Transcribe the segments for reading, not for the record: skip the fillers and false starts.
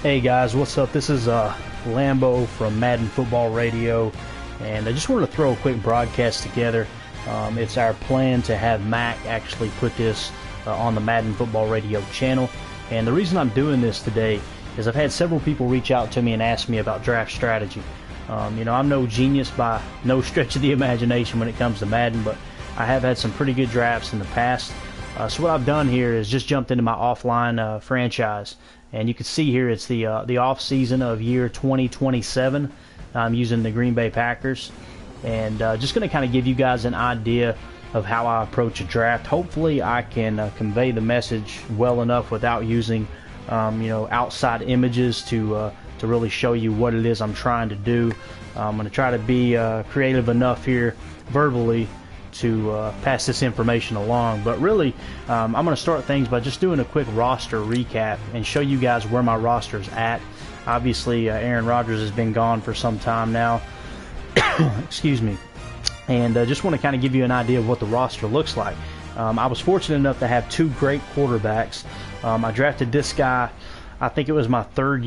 Hey guys, what's up? This is Lambo from Madden Football Radio, and I just wanted to throw a quick broadcast together. It's our plan to have Mac actually put this on the Madden Football Radio channel, and the reason I'm doing this today is I've had several people reach out to me and ask me about draft strategy. I'm no genius by no stretch of the imagination when it comes to Madden, but I have had some pretty good drafts in the past. So what I've done here is just jumped into my offline franchise. And you can see here it's the off season of year 2027. I'm using the Green Bay Packers, and just going to kind of give you guys an idea of how I approach a draft. Hopefully, I can convey the message well enough without using, outside images to really show you what it is I'm trying to do. I'm going to try to be creative enough here verbally to pass this information along, but really I'm going to start things by just doing a quick roster recap and show you guys where my roster is at. Obviously Aaron Rodgers has been gone for some time now excuse me, and just want to kind of give you an idea of what the roster looks like. I was fortunate enough to have two great quarterbacks. I drafted this guy, I think it was my fourth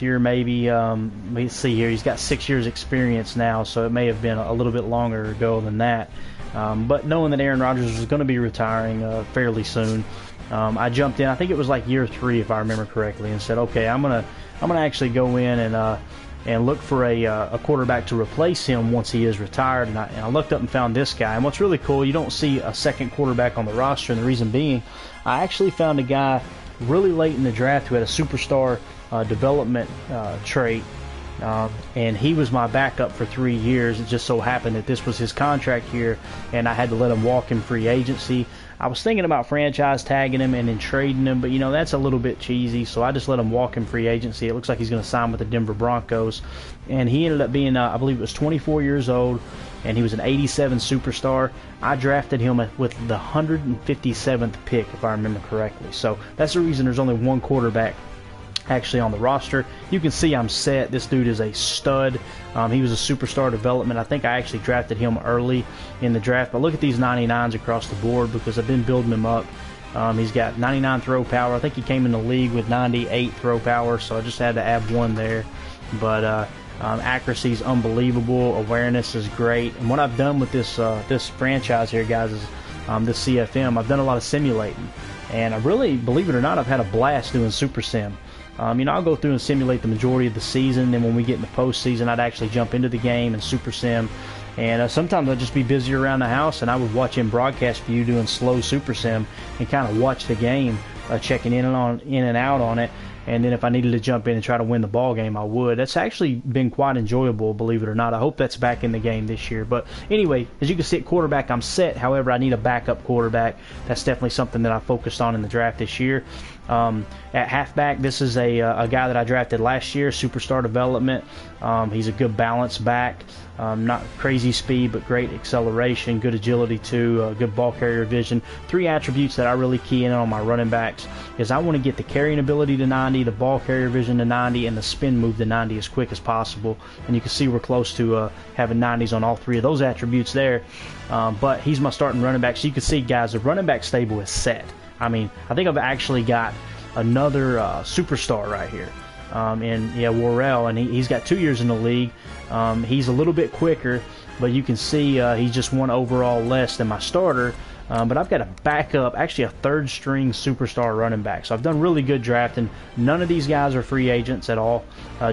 year maybe. Let's see here, he's got 6 years experience now, so it may have been a little bit longer ago than that. But knowing that Aaron Rodgers was going to be retiring fairly soon, I jumped in. I think it was like year 3, if I remember correctly, and said, okay, I'm gonna actually go in and look for a quarterback to replace him once he is retired. And I looked up and found this guy. And what's really cool, you don't see a second quarterback on the roster, and the reason being, I actually found a guy really late in the draft who had a superstar development trait. And he was my backup for 3 years. It just so happened that this was his contract year, and I had to let him walk in free agency. I was thinking about franchise tagging him and then trading him, but that's a little bit cheesy, so I just let him walk in free agency. It looks like he's going to sign with the Denver Broncos, and he ended up being, I believe it was 24 years old, and he was an 87 superstar. I drafted him with the 157th pick, if I remember correctly. So that's the reason there's only one quarterback actually on the roster. You can see I'm set. This dude is a stud. He was a superstar development. I think I actually drafted him early in the draft, but look at these 99s across the board because I've been building him up. He's got 99 throw power. I think he came in the league with 98 throw power, so I just had to add one there. But accuracy is unbelievable. Awareness is great. And what I've done with this franchise here, guys, is this CFM. I've done a lot of simulating, and I really, believe it or not, I've had a blast doing Super Sim. I'll go through and simulate the majority of the season, and when we get in the postseason, I'd actually jump into the game and Super Sim. And sometimes I'd just be busy around the house, and I would watch in broadcast view doing slow Super Sim and kind of watch the game, checking in and out on it. And then if I needed to jump in and try to win the ball game, I would. That's actually been quite enjoyable, believe it or not. I hope that's back in the game this year. But anyway, as you can see at quarterback, I'm set. However, I need a backup quarterback. That's definitely something that I focused on in the draft this year. At halfback, this is a guy that I drafted last year, superstar development. He's a good balance back. Not crazy speed, but great acceleration, good agility too, good ball carrier vision. 3 attributes that I really key in on my running backs is I want to get the carrying ability to 90, the ball carrier vision to 90, and the spin move to 90 as quick as possible. And you can see we're close to having 90s on all 3 of those attributes there. But he's my starting running back. So you can see, guys, the running back stable is set. I think I've actually got another superstar right here. Worrell, and he's got 2 years in the league. He's a little bit quicker, but you can see he's just 1 overall less than my starter. But I've got a backup, actually a 3rd string superstar running back. So I've done really good drafting. None of these guys are free agents at all.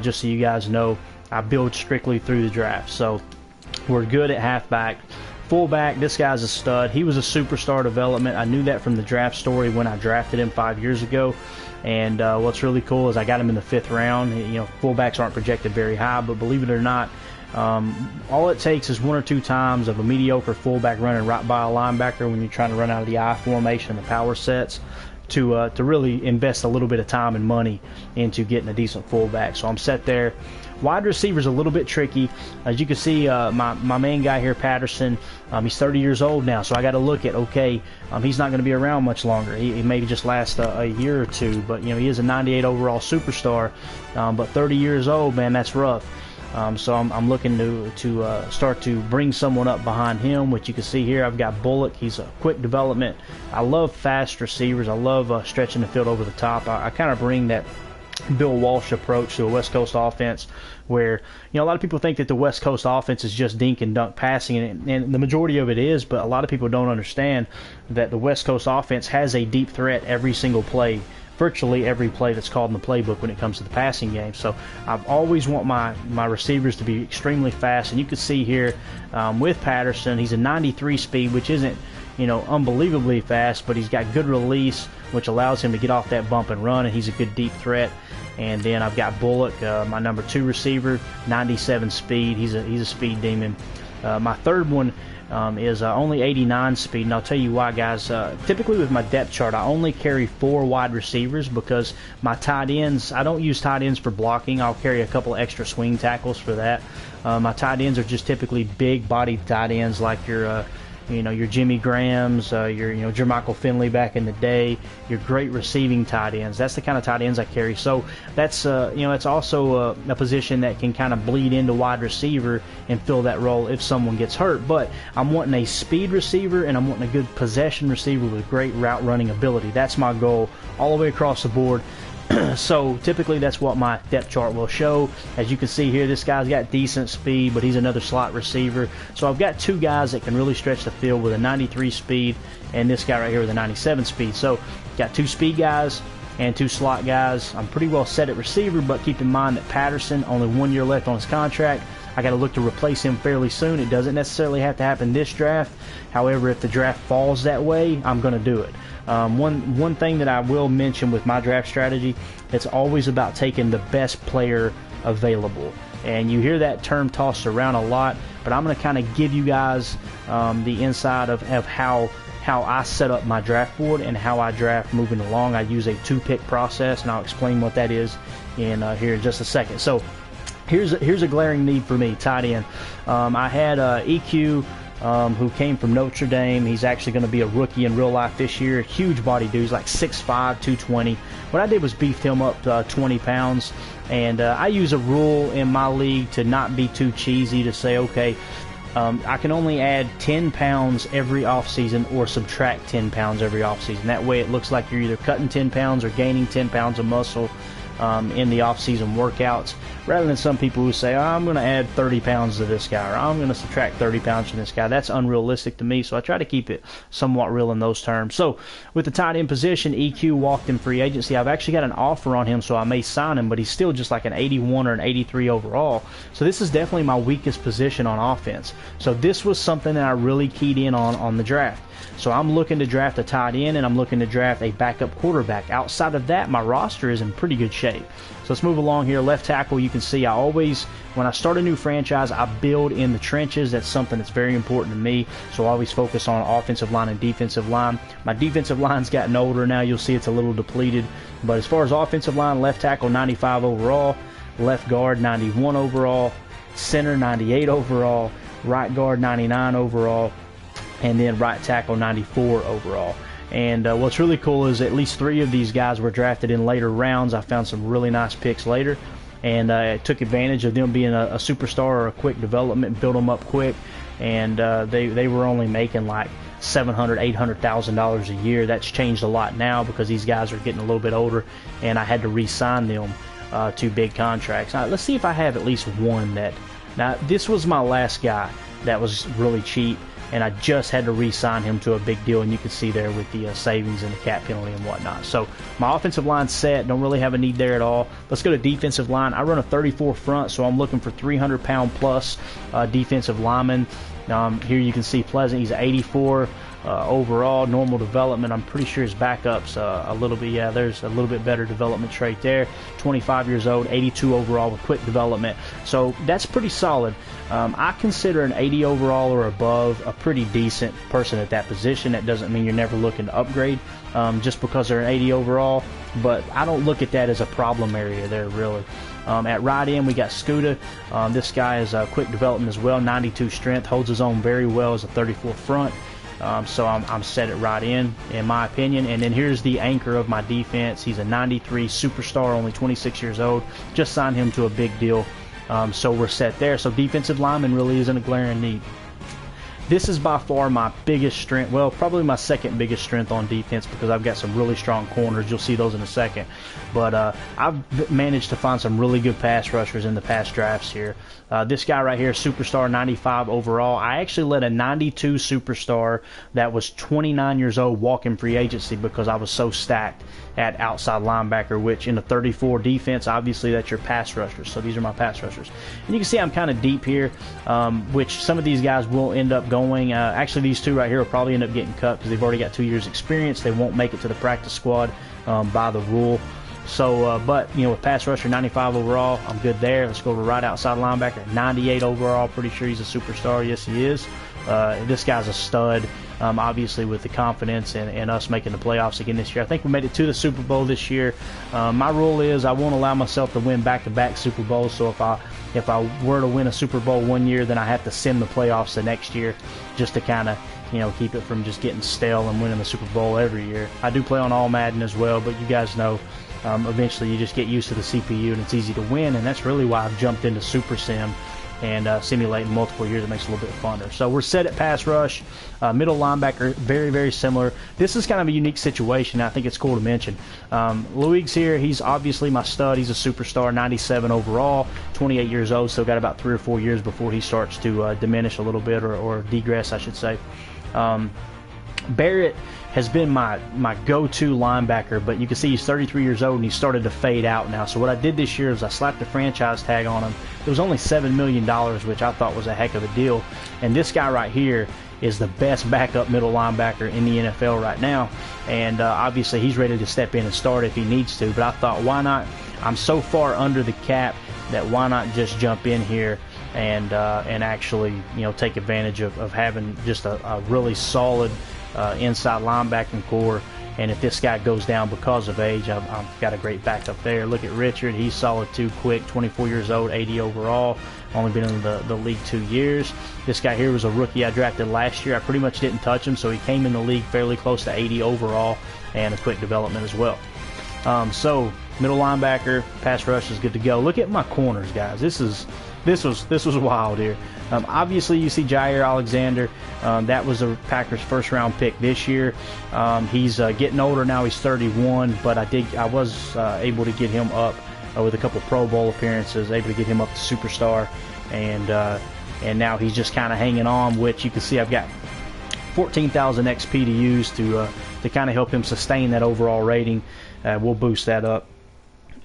Just so you guys know, I build strictly through the draft. So we're good at halfback. Fullback, this guy's a stud. He was a superstar development. I knew that from the draft story when I drafted him 5 years ago. And what's really cool is I got him in the 5th round. Fullbacks aren't projected very high, but believe it or not, all it takes is 1 or 2 times of a mediocre fullback running right by a linebacker when you're trying to run out of the I formation and the power sets to really invest a little bit of time and money into getting a decent fullback. So I'm set there. Wide receiver's a little bit tricky. As you can see, my main guy here, Patterson, he's 30 years old now, so I got to look at, okay, he's not going to be around much longer. He maybe just last a year or 2, but he is a 98 overall superstar, but 30 years old, man, that's rough. So I'm looking to start to bring someone up behind him, which you can see here. I've got Bullock. He's a quick development. I love fast receivers. I love stretching the field over the top. I kind of bring that Bill Walsh approach to a West Coast offense where, a lot of people think that the West Coast offense is just dink and dunk passing, and the majority of it is, but a lot of people don't understand that the West Coast offense has a deep threat every single play, virtually every play that's called in the playbook when it comes to the passing game. So I've always want my receivers to be extremely fast, and you can see here with Patterson, he's a 93 speed, which isn't unbelievably fast, but he's got good release, which allows him to get off that bump and run, and he's a good deep threat. And then I've got Bullock, my number 2 receiver, 97 speed. He's a speed demon. My third one is only 89 speed, and I'll tell you why, guys. Typically with my depth chart, I only carry 4 wide receivers because my tight ends, I don't use tight ends for blocking. I'll carry a couple extra swing tackles for that. My tight ends are just typically big-bodied tight ends like your Jimmy Grahams, your Jermichael Finley back in the day, your great receiving tight ends. That's the kind of tight ends I carry. So that's it's also a position that can kind of bleed into wide receiver and fill that role if someone gets hurt. But I'm wanting a speed receiver, and I'm wanting a good possession receiver with great route running ability. That's my goal all the way across the board. So typically that's what my depth chart will show. As you can see here, this guy's got decent speed, but he's another slot receiver. So I've got 2 guys that can really stretch the field with a 93 speed, and this guy right here with a 97 speed. So got 2 speed guys and 2 slot guys. I'm pretty well set at receiver, but keep in mind that Patterson, only 1 year left on his contract. I got to look to replace him fairly soon. It doesn't necessarily have to happen this draft. However, if the draft falls that way, I'm going to do it. One thing that I will mention with my draft strategy, it's always about taking the best player available. And you hear that term tossed around a lot, but I'm going to kind of give you guys the inside of how I set up my draft board and how I draft moving along. I use a 2-pick process, and I'll explain what that is here in just a second. So here's a glaring need for me, tight end. I had EQ, who came from Notre Dame. He's actually going to be a rookie in real life this year. Huge body dude. He's like 6'5", 220. What I did was beefed him up 20 pounds. And I use a rule in my league to not be too cheesy, to say, okay, I can only add 10 pounds every offseason or subtract 10 pounds every offseason. That way it looks like you're either cutting 10 pounds or gaining 10 pounds of muscle in the off-season workouts, rather than some people who say, oh, I'm going to add 30 pounds to this guy, or I'm going to subtract 30 pounds from this guy. That's unrealistic to me, so I try to keep it somewhat real in those terms. So with the tight end position, EQ walked in free agency. I've actually got an offer on him, so I may sign him, but he's still just like an 81 or an 83 overall. So this is definitely my weakest position on offense. So this was something that I really keyed in on the draft. So I'm looking to draft a tight end, and I'm looking to draft a backup quarterback. Outside of that, my roster is in pretty good shape. So let's move along here. Left tackle, you can see I always, when I start a new franchise, I build in the trenches. That's something that's very important to me. So I always focus on offensive line and defensive line. My defensive line's gotten older now. You'll see it's a little depleted. But as far as offensive line, left tackle 95 overall, left guard 91 overall, center 98 overall, right guard 99 overall, and then right tackle 94 overall. And what's really cool is at least 3 of these guys were drafted in later rounds. I found some really nice picks later, and I took advantage of them being a superstar or a quick development, build them up quick, and they were only making like $700,000, $800,000 a year. That's changed a lot now because these guys are getting a little bit older, and I had to re-sign them to big contracts. Now, let's see if I have at least one that. Now, this was my last guy that was really cheap, and I just had to re-sign him to a big deal, and you can see there with the savings and the cap penalty and whatnot. So my offensive line's set. Don't really have a need there at all. Let's go to defensive line. I run a 34 front, so I'm looking for 300-pound plus defensive lineman. Here you can see Pleasant. He's 84 overall. Normal development. I'm pretty sure his backup's a little bit, yeah, there's a little bit better development trait there. 25 years old, 82 overall with quick development. So that's pretty solid. I consider an 80 overall or above a pretty decent person at that position. That doesn't mean you're never looking to upgrade just because they're an 80 overall, but I don't look at that as a problem area there, really. At right end, we got Scooter. This guy is quick development as well, 92 strength, holds his own very well as a 34 front. So I'm set at right end, in my opinion. And then here's the anchor of my defense. He's a 93 superstar, only 26 years old. Just signed him to a big deal. So we're set there. So defensive lineman really isn't a glaring need. This is by far my biggest strength, well, probably my second biggest strength on defense, because I've got some really strong corners. You'll see those in a second. But I've managed to find some really good pass rushers in the past drafts here. This guy right here, superstar, 95 overall. I actually let a 92 superstar that was 29 years old walk in free agency because I was so stacked at outside linebacker, which in a 34 defense, obviously that's your pass rushers. So these are my pass rushers. And you can see I'm kind of deep here, which some of these guys will end up going. Actually, these two right here will probably end up getting cut because they've already got 2 years experience. They won't make it to the practice squad by the rule. So, but, you know, with pass rusher 95 overall, I'm good there. Let's go to right outside linebacker, 98 overall. Pretty sure he's a superstar. Yes, he is. This guy's a stud, obviously, with the confidence and us making the playoffs again this year. I think we made it to the Super Bowl this year. My rule is I won't allow myself to win back-to-back Super Bowls. So if I were to win a Super Bowl one year, then I have to sim the playoffs the next year just to kind of, you know, keep it from just getting stale and winning the Super Bowl every year. I do play on all Madden as well, but you guys know eventually you just get used to the CPU and it's easy to win, and that's really why I've jumped into Super Sim and simulating multiple years. It makes it a little bit funner. So we're set at pass rush. Middle linebacker, very, very similar. This is kind of a unique situation. I think it's cool to mention. Luig's here. He's obviously my stud. He's a superstar, 97 overall, 28 years old, so got about 3 or 4 years before he starts to diminish a little bit, or degress, I should say. Barrett has been my go-to linebacker, but you can see he's 33 years old and he started to fade out now. So what I did this year is I slapped a franchise tag on him. It was only $7 million, which I thought was a heck of a deal. And this guy right here is the best backup middle linebacker in the NFL right now. And obviously he's ready to step in and start if he needs to. But I thought, why not? I'm so far under the cap that why not just jump in here and actually, you know, take advantage of having just a really solid inside linebacking core. And if this guy goes down because of age, I've got a great backup there. Look at Richard. He's solid too, quick, 24 years old, 80 overall. Only been in the league 2 years. This guy here was a rookie I drafted last year. I pretty much didn't touch him, so he came in the league fairly close to 80 overall and a quick development as well. So middle linebacker, pass rush is good to go. Look at my corners, guys. This was wild here. Obviously, you see Jair Alexander. That was a Packers first-round pick this year. He's getting older now. He's 31, but I was able to get him up with a couple of Pro Bowl appearances, able to get him up to superstar, and now he's just kind of hanging on. Which you can see I've got 14,000 XP to use to kind of help him sustain that overall rating. We'll boost that up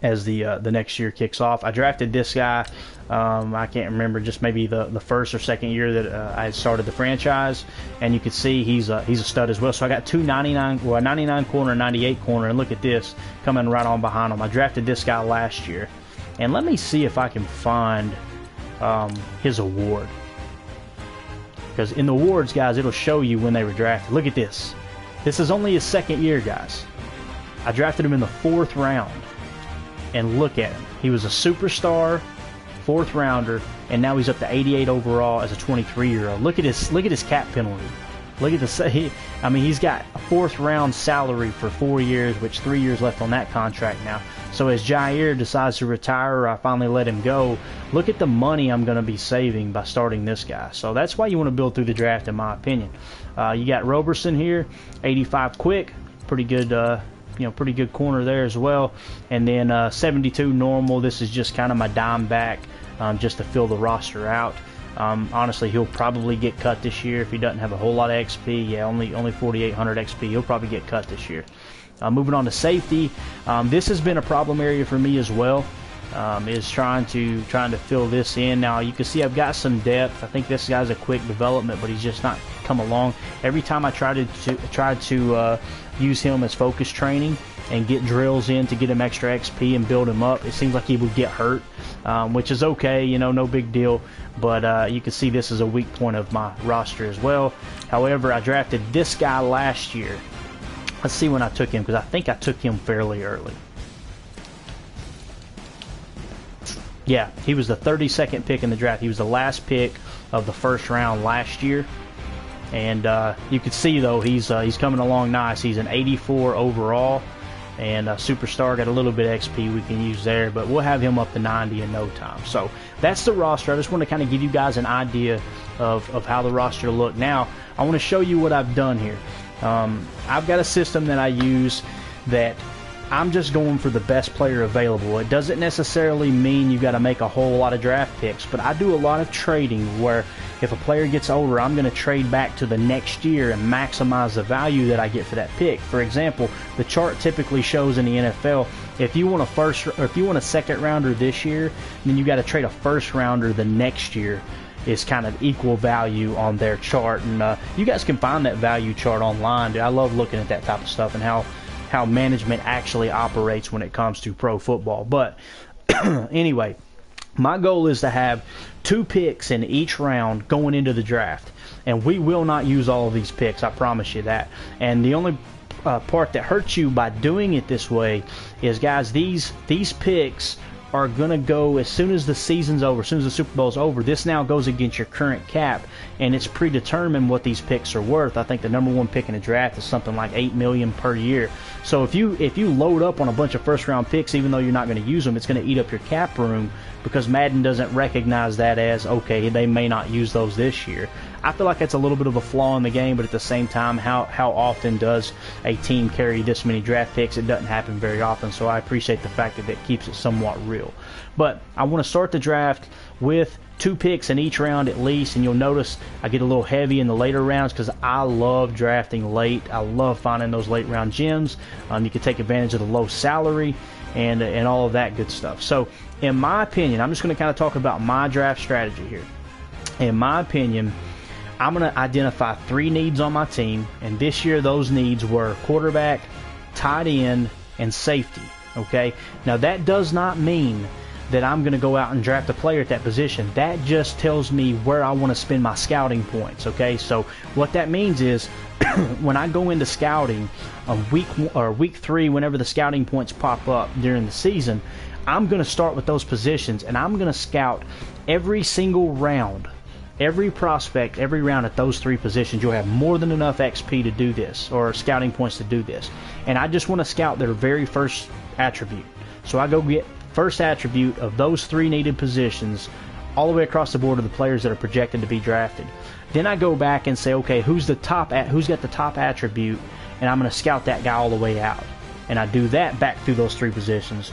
as the next year kicks off. I drafted this guy. I can't remember, just maybe the first or second year that I had started the franchise, and you can see he's a stud as well. So I got two 99 corner, 98 corner, and look at this coming right on behind him. I drafted this guy last year, and let me see if I can find his award, because in the awards, guys, it'll show you when they were drafted. Look at this. This is only his second year, guys. I drafted him in the 4th round. And look at him. He was a superstar, 4th rounder, and now he's up to 88 overall as a 23-year-old. Look at his cap penalty. Look at this. I mean, he's got a 4th round salary for 4 years, which 3 years left on that contract now. So as Jair decides to retire, or I finally let him go, look at the money I'm going to be saving by starting this guy. So that's why you want to build through the draft, in my opinion. You got Roberson here, 85 quick, pretty good. Pretty good corner there as well. And then 72 normal. This is just kind of my dime back, just to fill the roster out. Honestly, he'll probably get cut this year if he doesn't have a whole lot of XP. Yeah, only 4,800 XP. He'll probably get cut this year. Moving on to safety. This has been a problem area for me as well. Is trying to fill this in. Now you can see I've got some depth. I think this guy's a quick development, but he's just not come along. Every time I try to use him as focus training and get drills in to get him extra XP and build him up, it seems like he would get hurt, which is okay, you know, no big deal. But you can see this is a weak point of my roster as well. However, I drafted this guy last year. Let's see when I took him, because I think I took him fairly early. Yeah, he was the 32nd pick in the draft. He was the last pick of the 1st round last year. And you can see, though, he's coming along nice. He's an 84 overall. and Superstar got a little bit of XP we can use there, but we'll have him up to 90 in no time. So that's the roster. I just want to kind of give you guys an idea of how the roster look. Now I want to show you what I've done here. I've got a system that I use that I'm just going for the best player available. It doesn't necessarily mean you've got to make a whole lot of draft picks, but I do a lot of trading where if a player gets older, I'm going to trade back to the next year and maximize the value that I get for that pick. For example, the chart typically shows in the NFL, if you want a second rounder this year, then you got to trade a first rounder the next year. Is kind of equal value on their chart, and you guys can find that value chart online. Dude, I love looking at that type of stuff and how management actually operates when it comes to pro football. But anyway, my goal is to have 2 picks in each round going into the draft, and we will not use all of these picks, I promise you that. And the only part that hurts you by doing it this way is, guys, these picks are going to go as soon as the season's over, as soon as the Super Bowl's over. This now goes against your current cap, and it's predetermined what these picks are worth. I think the number 1 pick in the draft is something like $8 million per year. So if you load up on a bunch of first-round picks, even though you're not going to use them, it's going to eat up your cap room, because Madden doesn't recognize that as, okay, they may not use those this year. I feel like that's a little bit of a flaw in the game, but at the same time, how often does a team carry this many draft picks? It doesn't happen very often, so I appreciate the fact that it keeps it somewhat real. But I want to start the draft with 2 picks in each round at least, and you'll notice I get a little heavy in the later rounds because I love drafting late. I love finding those late round gems. You can take advantage of the low salary and all of that good stuff. So in my opinion, I'm just going to kind of talk about my draft strategy here. In my opinion, I'm going to identify 3 needs on my team, and this year those needs were quarterback, tight end, and safety. Okay, now that does not mean that I'm going to go out and draft a player at that position. That just tells me where I want to spend my scouting points. Okay, so what that means is when I go into scouting on week 3, whenever the scouting points pop up during the season, I'm going to start with those positions, and I'm going to scout every single round. Every prospect, every round at those 3 positions, you'll have more than enough XP to do this, or scouting points to do this. And I just want to scout their very first attribute. So I go get first attribute of those 3 needed positions all the way across the board of the players that are projected to be drafted. Then I go back and say, okay, who's got the top attribute, and I'm going to scout that guy all the way out. And I do that back through those 3 positions.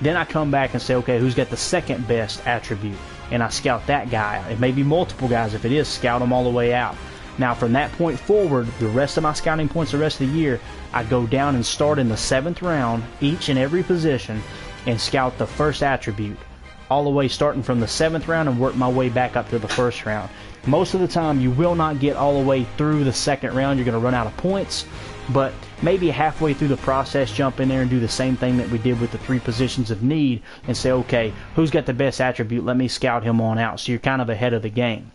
Then I come back and say, okay, who's got the second best attribute? And I scout that guy. It may be multiple guys. If it is, scout them all the way out. Now, from that point forward, the rest of my scouting points the rest of the year, I go down and start in the 7th round, each and every position, and scout the first attribute, all the way starting from the 7th round and work my way back up to the 1st round. Most of the time, you will not get all the way through the 2nd round. You're going to run out of points, but maybe halfway through the process, jump in there and do the same thing that we did with the 3 positions of need and say, okay, who's got the best attribute? Let me scout him on out. So you're kind of ahead of the game.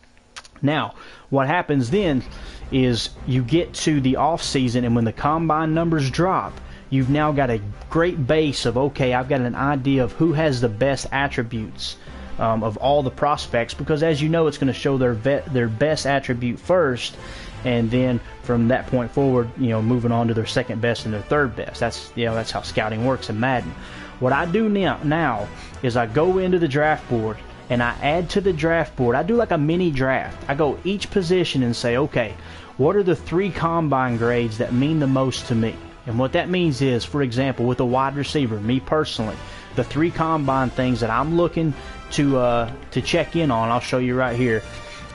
Now, what happens then is you get to the off season, and when the combine numbers drop, you've now got a great base of, okay, I've got an idea of who has the best attributes of all the prospects, because as you know, it's going to show their best attribute first, and then from that point forward, moving on to their second best and their third best. That's how scouting works in Madden. What I do now is I go into the draft board and I add to the draft board. I do like a mini draft. I go each position and say, okay, what are the 3 combine grades that mean the most to me? And what that means is, for example, with a wide receiver, me personally, the 3 combine things that I'm looking to check in on, I'll show you right here,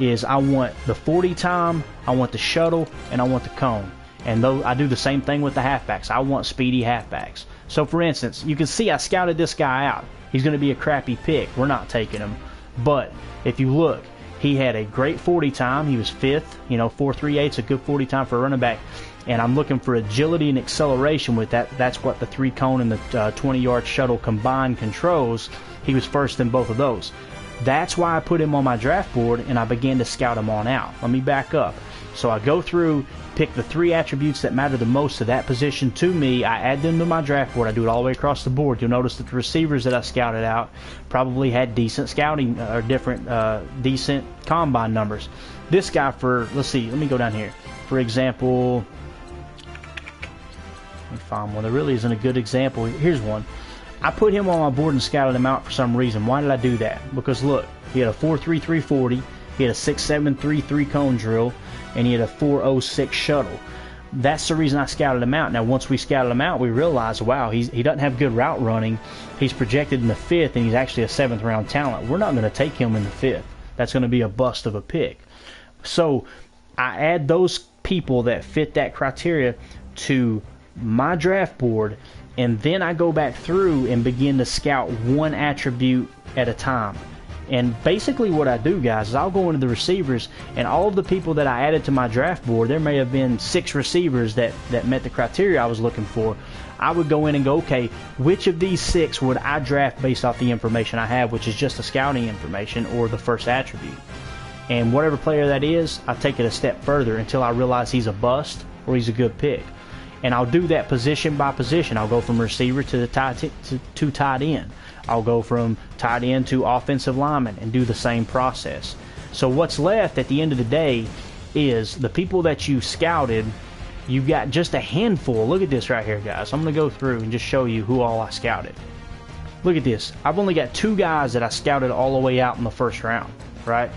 is I want the 40 time, I want the shuttle, and I want the cone. And I do the same thing with the halfbacks. I want speedy halfbacks. So for instance, you can see I scouted this guy out. He's going to be a crappy pick. We're not taking him. But if you look, he had a great 40 time. He was 5th. 4.38 is a good 40 time for a running back. And I'm looking for agility and acceleration with that. That's what the 3 cone and the 20-yard shuttle combined controls. He was first in both of those. That's why I put him on my draft board, and I began to scout him on out. Let me back up. So I go through, pick the 3 attributes that matter the most to that position to me. I add them to my draft board. I do it all the way across the board. You'll notice that the receivers that I scouted out probably had decent scouting or decent combine numbers. This guy let me go down here. For example, Let me find one. There really isn't a good example. Here's one. I put him on my board and scouted him out for some reason. Why did I do that? Because look, he had a 4.33 40, he had a 6.7 3 cone drill, and he had a 4.06 shuttle. That's the reason I scouted him out. Now, once we scouted him out, we realized, wow, he doesn't have good route running. He's projected in the 5th, and he's actually a 7th round talent. We're not going to take him in the 5th. That's going to be a bust of a pick. So I add those people that fit that criteria to my draft board, and then I go back through and begin to scout one attribute at a time. And basically what I do, guys, is I'll go into the receivers, and all of the people that I added to my draft board, there may have been 6 receivers that met the criteria I was looking for. I would go in and go, okay, which of these 6 would I draft based off the information I have, which is just the scouting information or the first attribute. And whatever player that is, I take it a step further until I realize he's a bust or he's a good pick. And I'll do that position by position. I'll go from receiver to tight end. I'll go from tight end to offensive lineman and do the same process. So what's left at the end of the day is the people that you scouted. You've got just a handful. Look at this right here, guys. I'm going to go through and just show you who all I scouted. Look at this. I've only got 2 guys that I scouted all the way out in the first round, right?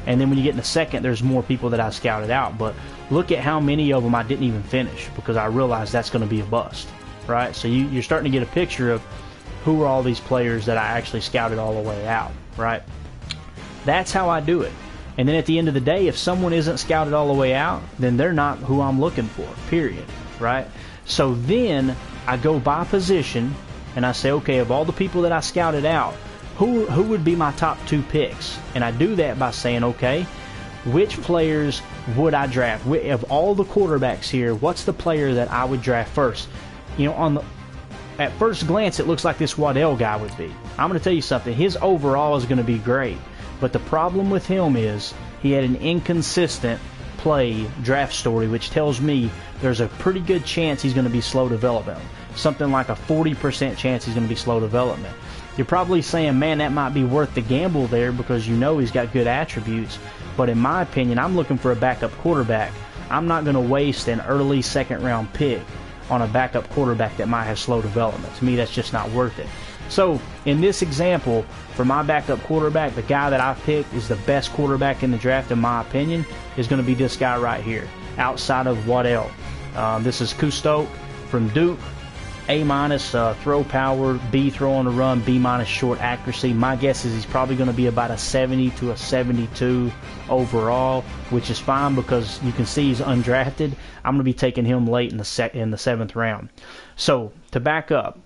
And then when you get in the second, there's more people that I scouted out. But look at how many of them I didn't even finish because I realized that's going to be a bust, right? So you're starting to get a picture of who are all these players that I actually scouted all the way out, right? That's how I do it. And then at the end of the day, if someone isn't scouted all the way out, then they're not who I'm looking for, period, right? So then I go by position and I say, okay, of all the people that I scouted out, who would be my top 2 picks? And I do that by saying, okay, which players would I draft? Of all the quarterbacks here, what's the player that I would draft first? You know, at first glance, it looks like this Waddell guy would be. I'm going to tell you something. His overall is going to be great. But the problem with him is he had an inconsistent play draft story, which tells me there's a pretty good chance he's going to be slow development. Something like a 40% chance he's going to be slow development. You're probably saying, man, that might be worth the gamble there because you know he's got good attributes. But in my opinion, I'm looking for a backup quarterback. I'm not going to waste an early 2nd round pick on a backup quarterback that might have slow development. To me, that's just not worth it. So in this example, for my backup quarterback, the guy that I picked is the best quarterback in the draft, in my opinion, is going to be this guy right here, outside of Waddell. This is Kustoke from Duke. A- throw power, B throw on the run, B- short accuracy. My guess is he's probably going to be about a 70 to a 72 overall, which is fine because you can see he's undrafted. I'm going to be taking him late in the 7th round. So to back up,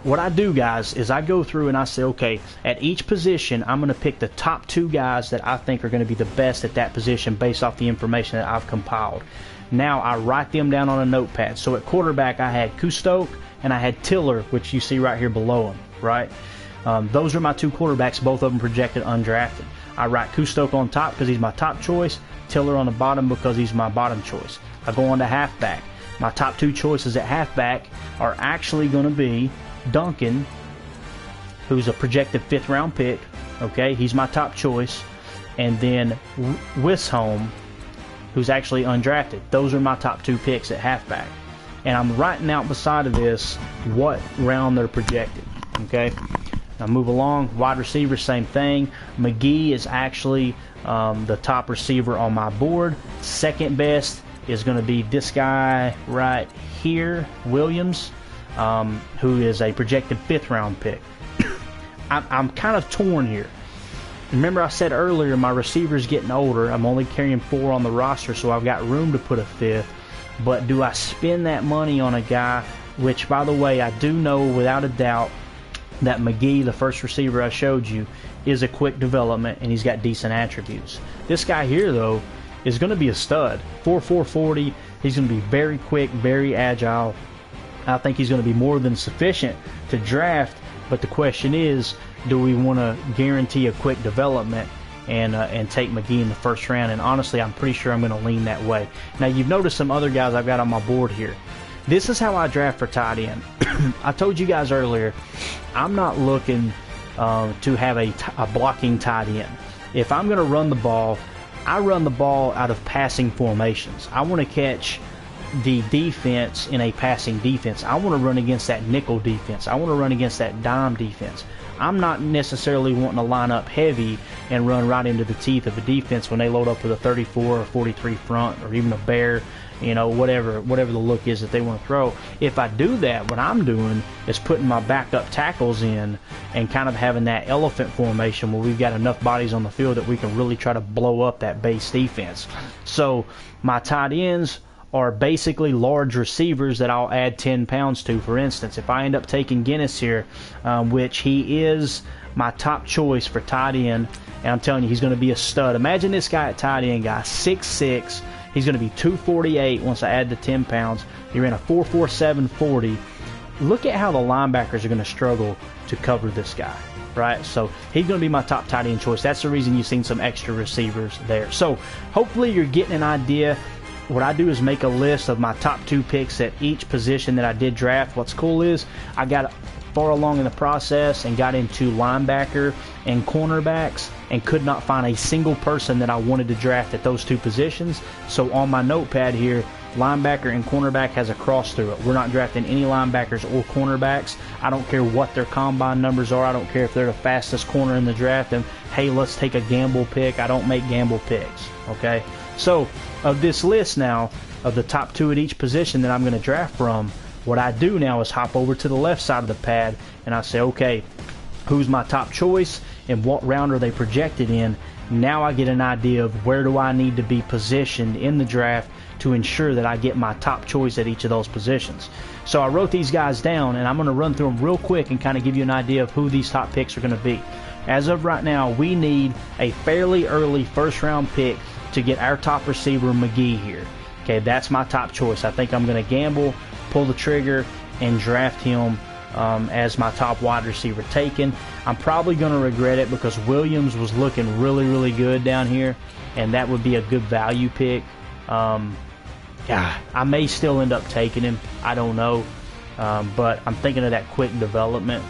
what I do, guys, is I go through and I say, okay, at each position, I'm going to pick the top 2 guys that I think are going to be the best at that position based off the information that I've compiled. Now I write them down on a notepad. So at quarterback, I had Kustoke and I had Tiller, which you see right here below him, right? Those are my 2 quarterbacks, both of them projected undrafted. I write Kustoke on top because he's my top choice, Tiller on the bottom because he's my bottom choice. I go on to halfback. My top 2 choices at halfback are actually going to be Duncan, who's a projected 5th round pick, okay? He's my top choice. And then Wisholm, who's actually undrafted. Those are my top 2 picks at halfback. And I'm writing out beside of this what round they're projected, okay? Now move along. Wide receiver, same thing. McGee is actually the top receiver on my board. Second best is going to be this guy right here, Williams, who is a projected 5th round pick. I'm kind of torn here. Remember I said earlier my receiver's getting older. I'm only carrying 4 on the roster, so I've got room to put a 5th. But do I spend that money on a guy, which, by the way, I do know without a doubt that McGee, the first receiver I showed you, is a quick development and he's got decent attributes. This guy here, though, is going to be a stud. 4.4 40. He's going to be very quick, very agile. I think he's going to be more than sufficient to draft, but the question is, do we want to guarantee a quick development and take McGee in the 1st round? And honestly, I'm pretty sure I'm going to lean that way. Now, you've noticed some other guys I've got on my board here. This is how I draft for tight end. I told you guys earlier, I'm not looking to have a blocking tight end. If I'm going to run the ball, I run the ball out of passing formations. I want to catch the defense in a passing defense. I want to run against that nickel defense. I want to run against that dime defense. I'm not necessarily wanting to line up heavy and run right into the teeth of a defense when they load up with a 34 or 43 front, or even a bear, you know, whatever the look is that they want to throw. If I do that, what I'm doing is putting my backup tackles in and kind of having that elephant formation where we've got enough bodies on the field that we can really try to blow up that base defense. So my tight ends are basically large receivers that I'll add 10 pounds to. For instance, if I end up taking Guinness here, which he is my top choice for tight end, and I'm telling you, he's going to be a stud. Imagine this guy at tight end, guy, 6'6". He's going to be 248 once I add the 10 pounds. He ran a 4.47 40. Look at how the linebackers are going to struggle to cover this guy, right? So he's going to be my top tight end choice. That's the reason you've seen some extra receivers there. So hopefully you're getting an idea. What I do is make a list of my top 2 picks at each position that I did draft. What's cool is I got far along in the process and got into linebacker and cornerbacks and could not find a single person that I wanted to draft at those 2 positions. So on my notepad here, linebacker and cornerback has a cross through it. We're not drafting any linebackers or cornerbacks. I don't care what their combine numbers are. I don't care if they're the fastest corner in the draft. And hey, let's take a gamble pick. I don't make gamble picks, okay? So of this list now of the top 2 at each position that I'm going to draft from, what I do now is hop over to the left side of the pad and I say, okay, who's my top choice and what round are they projected in? Now I get an idea of where do I need to be positioned in the draft to ensure that I get my top choice at each of those positions. So I wrote these guys down and I'm going to run through them real quick and kind of give you an idea of who these top picks are going to be. As of right now, we need a fairly early first round pick to get our top receiver, McGee, here. Okay, that's my top choice. I think I'm going to gamble, pull the trigger, and draft him as my top wide receiver taken. I'm probably going to regret it because Williams was looking really, really good down here, and that would be a good value pick. Yeah, I may still end up taking him. I don't know, but I'm thinking of that quick development,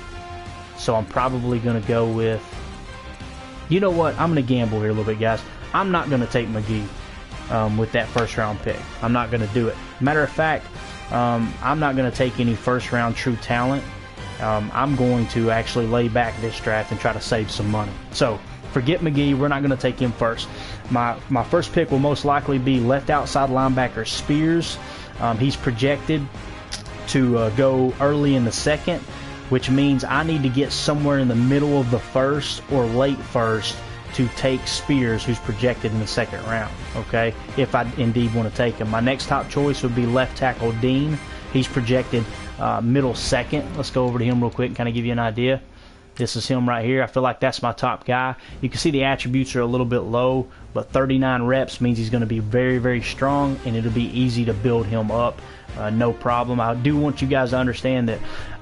so I'm probably going to go with, you know what, I'm going to gamble here a little bit, guys. I'm not going to take McGee with that first round pick. I'm not going to do it. Matter of fact, I'm not going to take any first round true talent. I'm going to actually lay back this draft and try to save some money. So forget McGee. We're not going to take him first. My first pick will most likely be left outside linebacker Spears. He's projected to go early in the second, which means I need to get somewhere in the middle of the first or late first to take Spears, who's projected in the second round, okay, if I indeed want to take him. My next top choice would be left tackle Dean. He's projected middle second. Let's go over to him real quick and kind of give you an idea. This is him right here. I feel like that's my top guy. You can see the attributes are a little bit low, but 39 reps means he's going to be very, very strong, and it'll be easy to build him up. No problem. I do want you guys to understand that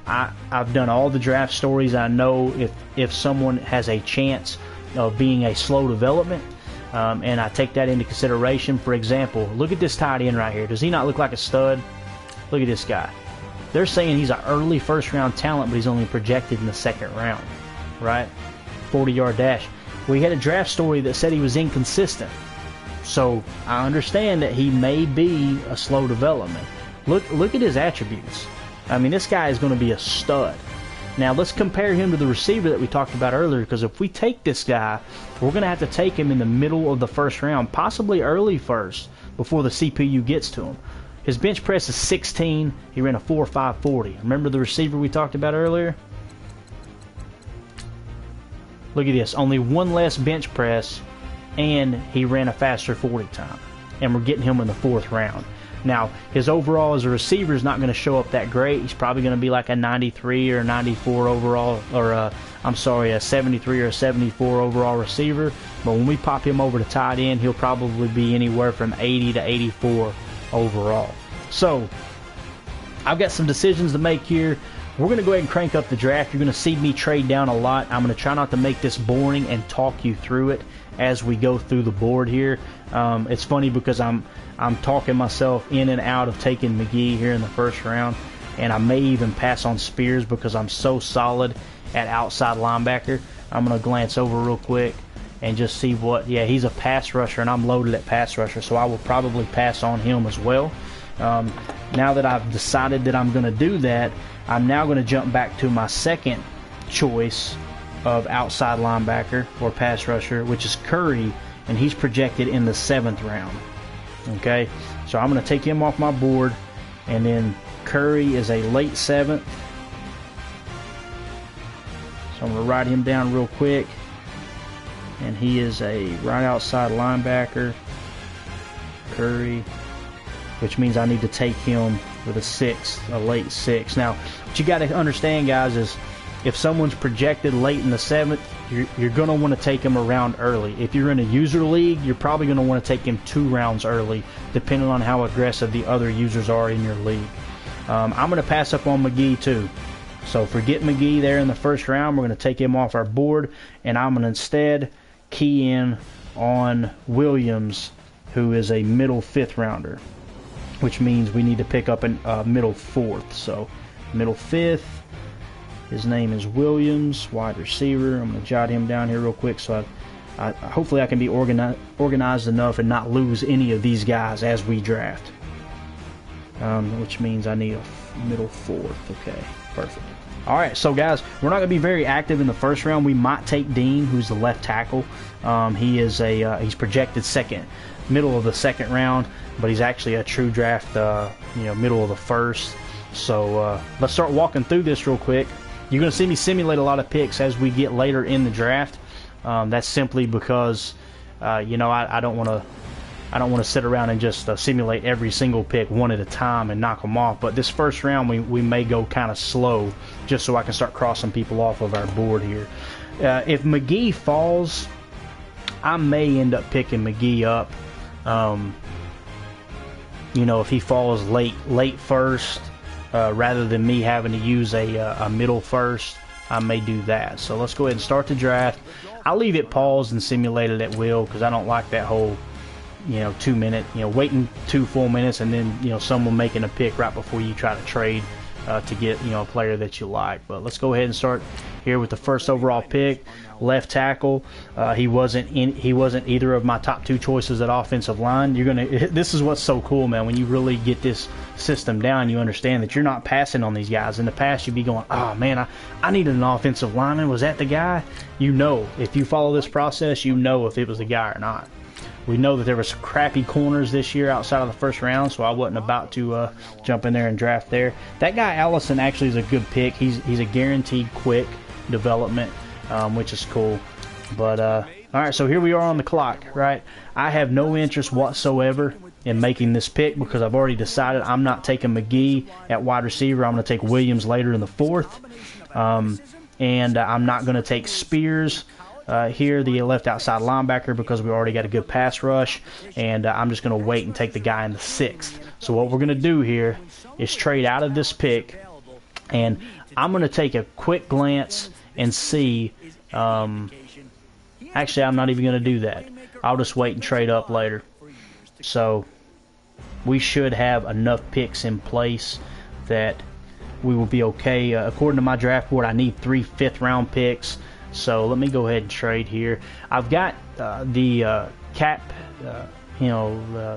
I've done all the draft stories. I know if someone has a chance of being a slow development, and I take that into consideration. For example, look at this tight end right here. Does he not look like a stud? Look at this guy. They're saying he's an early first round talent, but he's only projected in the second round, right? 40-yard dash. We had a draft story that said he was inconsistent, so I understand that he may be a slow development. Look at his attributes. I mean, this guy is going to be a stud. Now, let's compare him to the receiver that we talked about earlier, because if we take this guy, we're going to have to take him in the middle of the first round, possibly early first, before the CPU gets to him. His bench press is 16. He ran a 4.5 40. Remember the receiver we talked about earlier? Look at this. Only one less bench press, and he ran a faster 40 time. And we're getting him in the 4th round. Now, his overall as a receiver is not going to show up that great. He's probably going to be like a 93 or a 94 overall, or a 73 or a 74 overall receiver. But when we pop him over to tight end, he'll probably be anywhere from 80 to 84 overall. So, I've got some decisions to make here. We're going to go ahead and crank up the draft. You're going to see me trade down a lot. I'm going to try not to make this boring and talk you through it as we go through the board here. It's funny because I'm talking myself in and out of taking McGee here in the first round, and I may even pass on Spears because I'm so solid at outside linebacker. I'm going to glance over real quick and just see what, yeah, he's a pass rusher, and I'm loaded at pass rusher, so I will probably pass on him as well. Now that I've decided that I'm going to do that, I'm now going to jump back to my second choice of outside linebacker or pass rusher, which is Curry, and he's projected in the 7th round. Okay, so I'm going to take him off my board, and then Curry is a late 7th. So I'm going to write him down real quick, and he is a right outside linebacker, Curry, which means I need to take him with a 6th, a late 6th. Now, what you got to understand, guys, is if someone's projected late in the 7th, you're going to want to take him around early. If you're in a user league, you're probably going to want to take him 2 rounds early, depending on how aggressive the other users are in your league. I'm going to pass up on McGee too. So forget McGee there in the 1st round. We're going to take him off our board, and I'm going to instead key in on Williams, who is a middle 5th rounder, which means we need to pick up a middle 4th. So middle 5th. His name is Williams, wide receiver. I'm going to jot him down here real quick so hopefully I can be organized enough and not lose any of these guys as we draft. Which means I need a middle 4th. Okay, perfect. All right, so guys, we're not going to be very active in the 1st round. We might take Dean, who's the left tackle. He is he's projected middle of the 2nd round, but he's actually a true draft, middle of the 1st. So let's start walking through this real quick. You're going to see me simulate a lot of picks as we get later in the draft. That's simply because, I don't want to sit around and just simulate every single pick one at a time and knock them off. But this 1st round, we may go kind of slow just so I can start crossing people off of our board here. If McGee falls, I may end up picking McGee up. If he falls late 1st, rather than me having to use a middle 1st, I may do that. So let's go ahead and start the draft. I'll leave it paused and simulated at will because I don't like that whole 2 minute, waiting 2 full minutes and then, someone making a pick right before you try to trade to get, a player that you like. But let's go ahead and start here with the 1st overall pick, left tackle. He wasn't either of my top 2 choices at offensive line. This is what's so cool, man. When you really get this system down, you understand that you're not passing on these guys. In the past, you'd be going, oh man, I needed an offensive lineman. Was that the guy? If you follow this process, if it was the guy or not. We know that there were some crappy corners this year outside of the 1st round, so I wasn't about to jump in there and draft there. That guy Allison actually is a good pick. He's a guaranteed quick development, which is cool. But all right, so here we are on the clock, right? I have no interest whatsoever in making this pick because I've already decided I'm not taking McGee at wide receiver. I'm going to take Williams later in the 4th, and I'm not going to take Spears here, the left outside linebacker, because we already got a good pass rush, and I'm just going to wait and take the guy in the 6th. So what we're going to do here is trade out of this pick, and I'm going to take a quick glance and see. Actually, I'm not even going to do that. I'll just wait and trade up later. So we should have enough picks in place that we will be okay. According to my draft board, I need 3 5th-round picks. So let me go ahead and trade here. I've got the cap,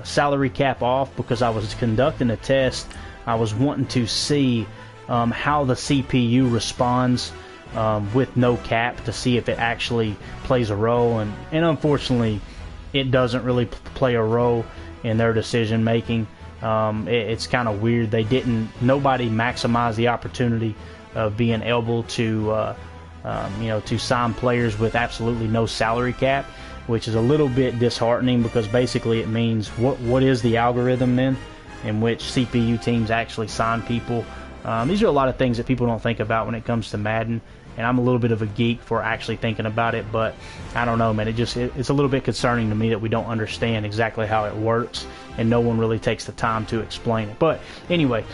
salary cap off because I was conducting a test. I was wanting to see how the CPU responds with no cap to see if it actually plays a role. And unfortunately, it doesn't really play a role in their decision making. It's kind of weird. Nobody maximized the opportunity of being able to to sign players with absolutely no salary cap, which is a little bit disheartening because basically it means what is the algorithm then in which CPU teams actually sign people. These are a lot of things that people don't think about when it comes to Madden, and I'm a little bit of a geek for actually thinking about it, but I don't know, man. It's a little bit concerning to me that we don't understand exactly how it works, and no one really takes the time to explain it. But anyway,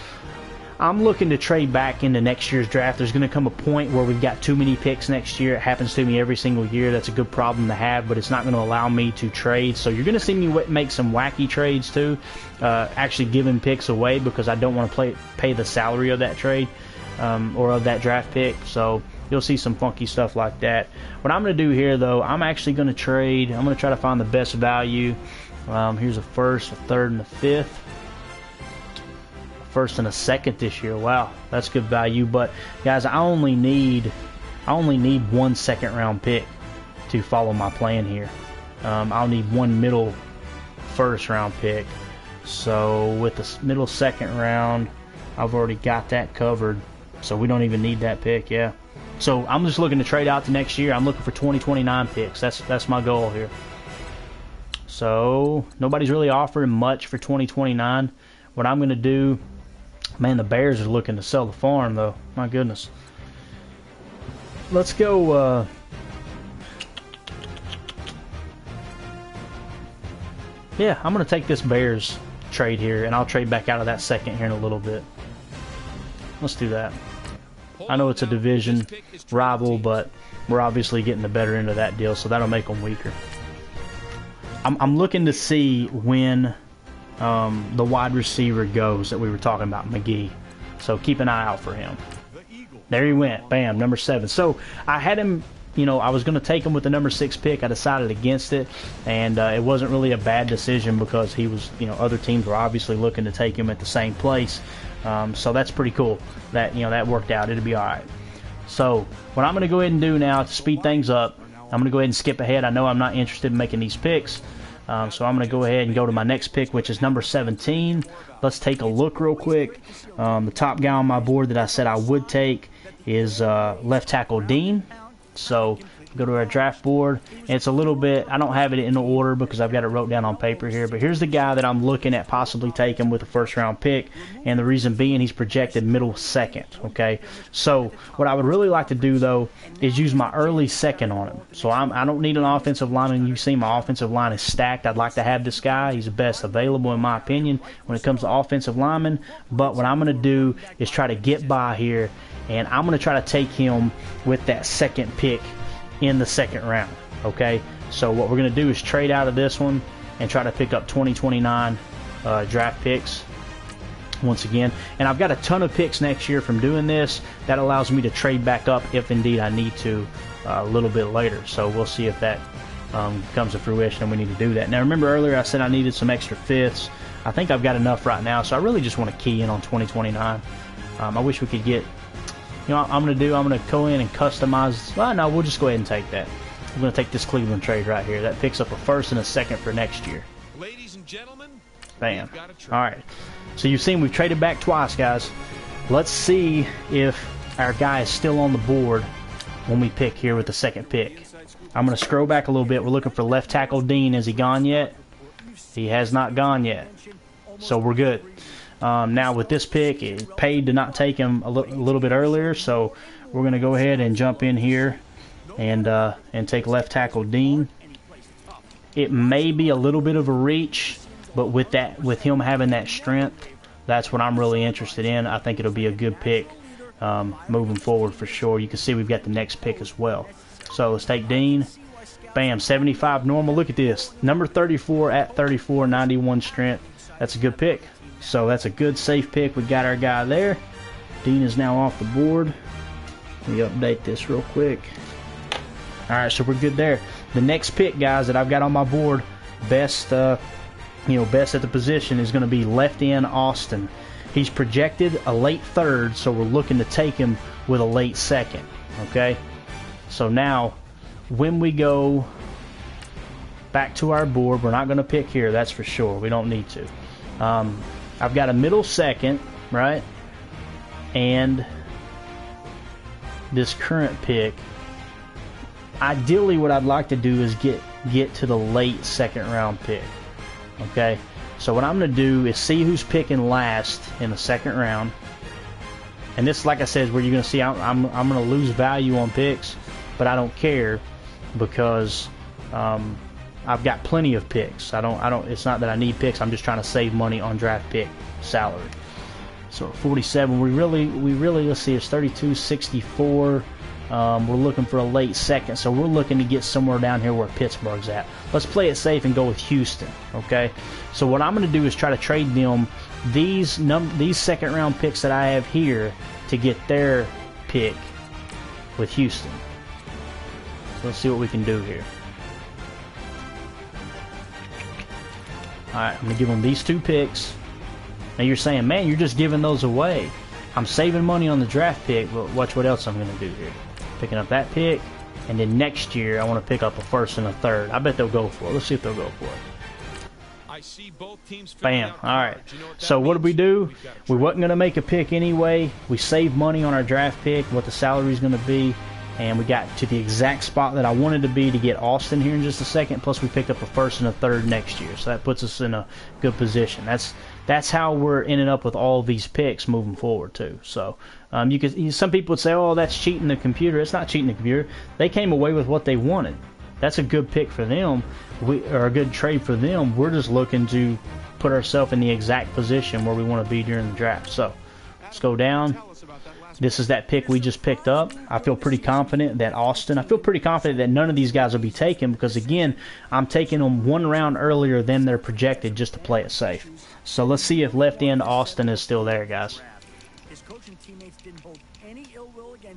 I'm looking to trade back into next year's draft. There's going to come a point where we've got too many picks next year. It happens to me every single year. That's a good problem to have, but it's not going to allow me to trade. So you're going to see me make some wacky trades too, actually giving picks away because I don't want to pay the salary of that trade or of that draft pick. So you'll see some funky stuff like that. What I'm going to do here, though, I'm actually going to trade. I'm going to try to find the best value. Here's a 1st, a 3rd, and a 5th. first and a second this year. Wow, that's good value. But guys, I only need 1 second round pick to follow my plan here. I'll need 1 middle first round pick. So with the middle second round, I've already got that covered. So we don't even need that pick, yeah. So I'm just looking to trade out to next year. I'm looking for 2029 picks. That's my goal here. So nobody's really offering much for 2029. What I'm going to do, man, the Bears are looking to sell the farm though. My goodness. Let's go. Yeah, I'm going to take this Bears trade here, and I'll trade back out of that second here in a little bit. Let's do that. I know it's a division rival, but we're obviously getting the better end of that deal, so that'll make them weaker. I'm looking to see when the wide receiver goes that we were talking about, McGee. So keep an eye out for him. There he went. Bam, number 7. So I had him, I was going to take him with the number 6 pick. I decided against it, and it wasn't really a bad decision because he was, other teams were obviously looking to take him at the same place. So that's pretty cool that, that worked out. It'll be all right. So what I'm going to go ahead and do now to speed things up, I'm going to go ahead and skip ahead. I know I'm not interested in making these picks. So I'm going to go ahead and go to my next pick, which is number 17. Let's take a look real quick. The top guy on my board that I said I would take is left tackle Dean. So go to our draft board, and it's a little bit, I don't have it in order because I've got it wrote down on paper here, but here's the guy that I'm looking at possibly taking with a first round pick, and the reason being he's projected middle second. Okay, so what I would really like to do though is use my early second on him. So I don't need an offensive lineman. You see my offensive line is stacked. I'd like to have this guy. He's the best available in my opinion when it comes to offensive linemen, but what I'm going to do is try to get by here, and I'm going to try to take him with that second pick in the second round. Okay, so what we're going to do is trade out of this one and try to pick up 2029 draft picks once again. And I've got a ton of picks next year from doing this. That allows me to trade back up if indeed I need to a little bit later. So we'll see if that comes to fruition and we need to do that. Now remember earlier I said I needed some extra fifths. I think I've got enough right now, so I really just want to key in on 2029. I wish we could get, what I'm going to go in and customize. Well, no, we'll just go ahead and take that. We're going to take this Cleveland trade right here. That picks up a first and a second for next year. Ladies and gentlemen, bam. All right. So you've seen we've traded back twice, guys. Let's see if our guy is still on the board when we pick here with the second pick. I'm going to scroll back a little bit. We're looking for left tackle Dean. Has he gone yet? He has not gone yet. So we're good. Now with this pick, it paid to not take him a little bit earlier, so we're going to go ahead and jump in here and take left tackle Dean. It may be a little bit of a reach, but with him having that strength, that's what I'm really interested in. I think it'll be a good pick moving forward for sure. You can see we've got the next pick as well. So let's take Dean. Bam, 75 normal. Look at this. Number 34 at 34, 91 strength. That's a good pick. So that's a good safe pick. We got our guy there. Dean is now off the board. Let me update this real quick. All right, so we're good there. The next pick, guys, that I've got on my board, best at the position is going to be left end Austin. He's projected a late third, so we're looking to take him with a late second. Okay, so now when we go back to our board, we're not going to pick here. That's for sure. We don't need to. I've got a middle second, right? And this current pick. Ideally, what I'd like to do is get to the late second round pick. Okay? So what I'm going to do is see who's picking last in the second round. And this, like I said, is where you're going to see I'm going to lose value on picks, but I don't care because I've got plenty of picks. It's not that I need picks. I'm just trying to save money on draft pick salary. So 47, we really let's see, it's 32, 64. We're looking for a late second, so we're looking to get somewhere down here where Pittsburgh's at. Let's play it safe and go with Houston. Okay. So what I'm going to do is try to trade them these second round picks that I have here to get their pick with Houston. So let's see what we can do here. Alright, I'm going to give them these two picks. Now you're saying, man, you're just giving those away. I'm saving money on the draft pick, but watch what else I'm going to do here. Picking up that pick, and then next year I want to pick up a first and a third. I bet they'll go for it. Let's see if they'll go for it. I see both teams. Bam. All right. So what did we do? We wasn't going to make a pick anyway. We saved money on our draft pick, what the salary is going to be, and we got to the exact spot that I wanted to be to get Austin here in just a second. Plus we picked up a first and a third next year, so that puts us in a good position. That's how we're ending up with all these picks moving forward too. So some people would say, oh, that's cheating the computer. It's not cheating the computer. They came away with what they wanted. That's a good pick for them, or a good trade for them. We're just looking to put ourselves in the exact position where we want to be during the draft. So let's go down. This is that pick we just picked up. I feel pretty confident that Austin, I feel pretty confident that none of these guys will be taken because, again, I'm taking them one round earlier than they're projected just to play it safe. So let's see if left end Austin is still there, guys.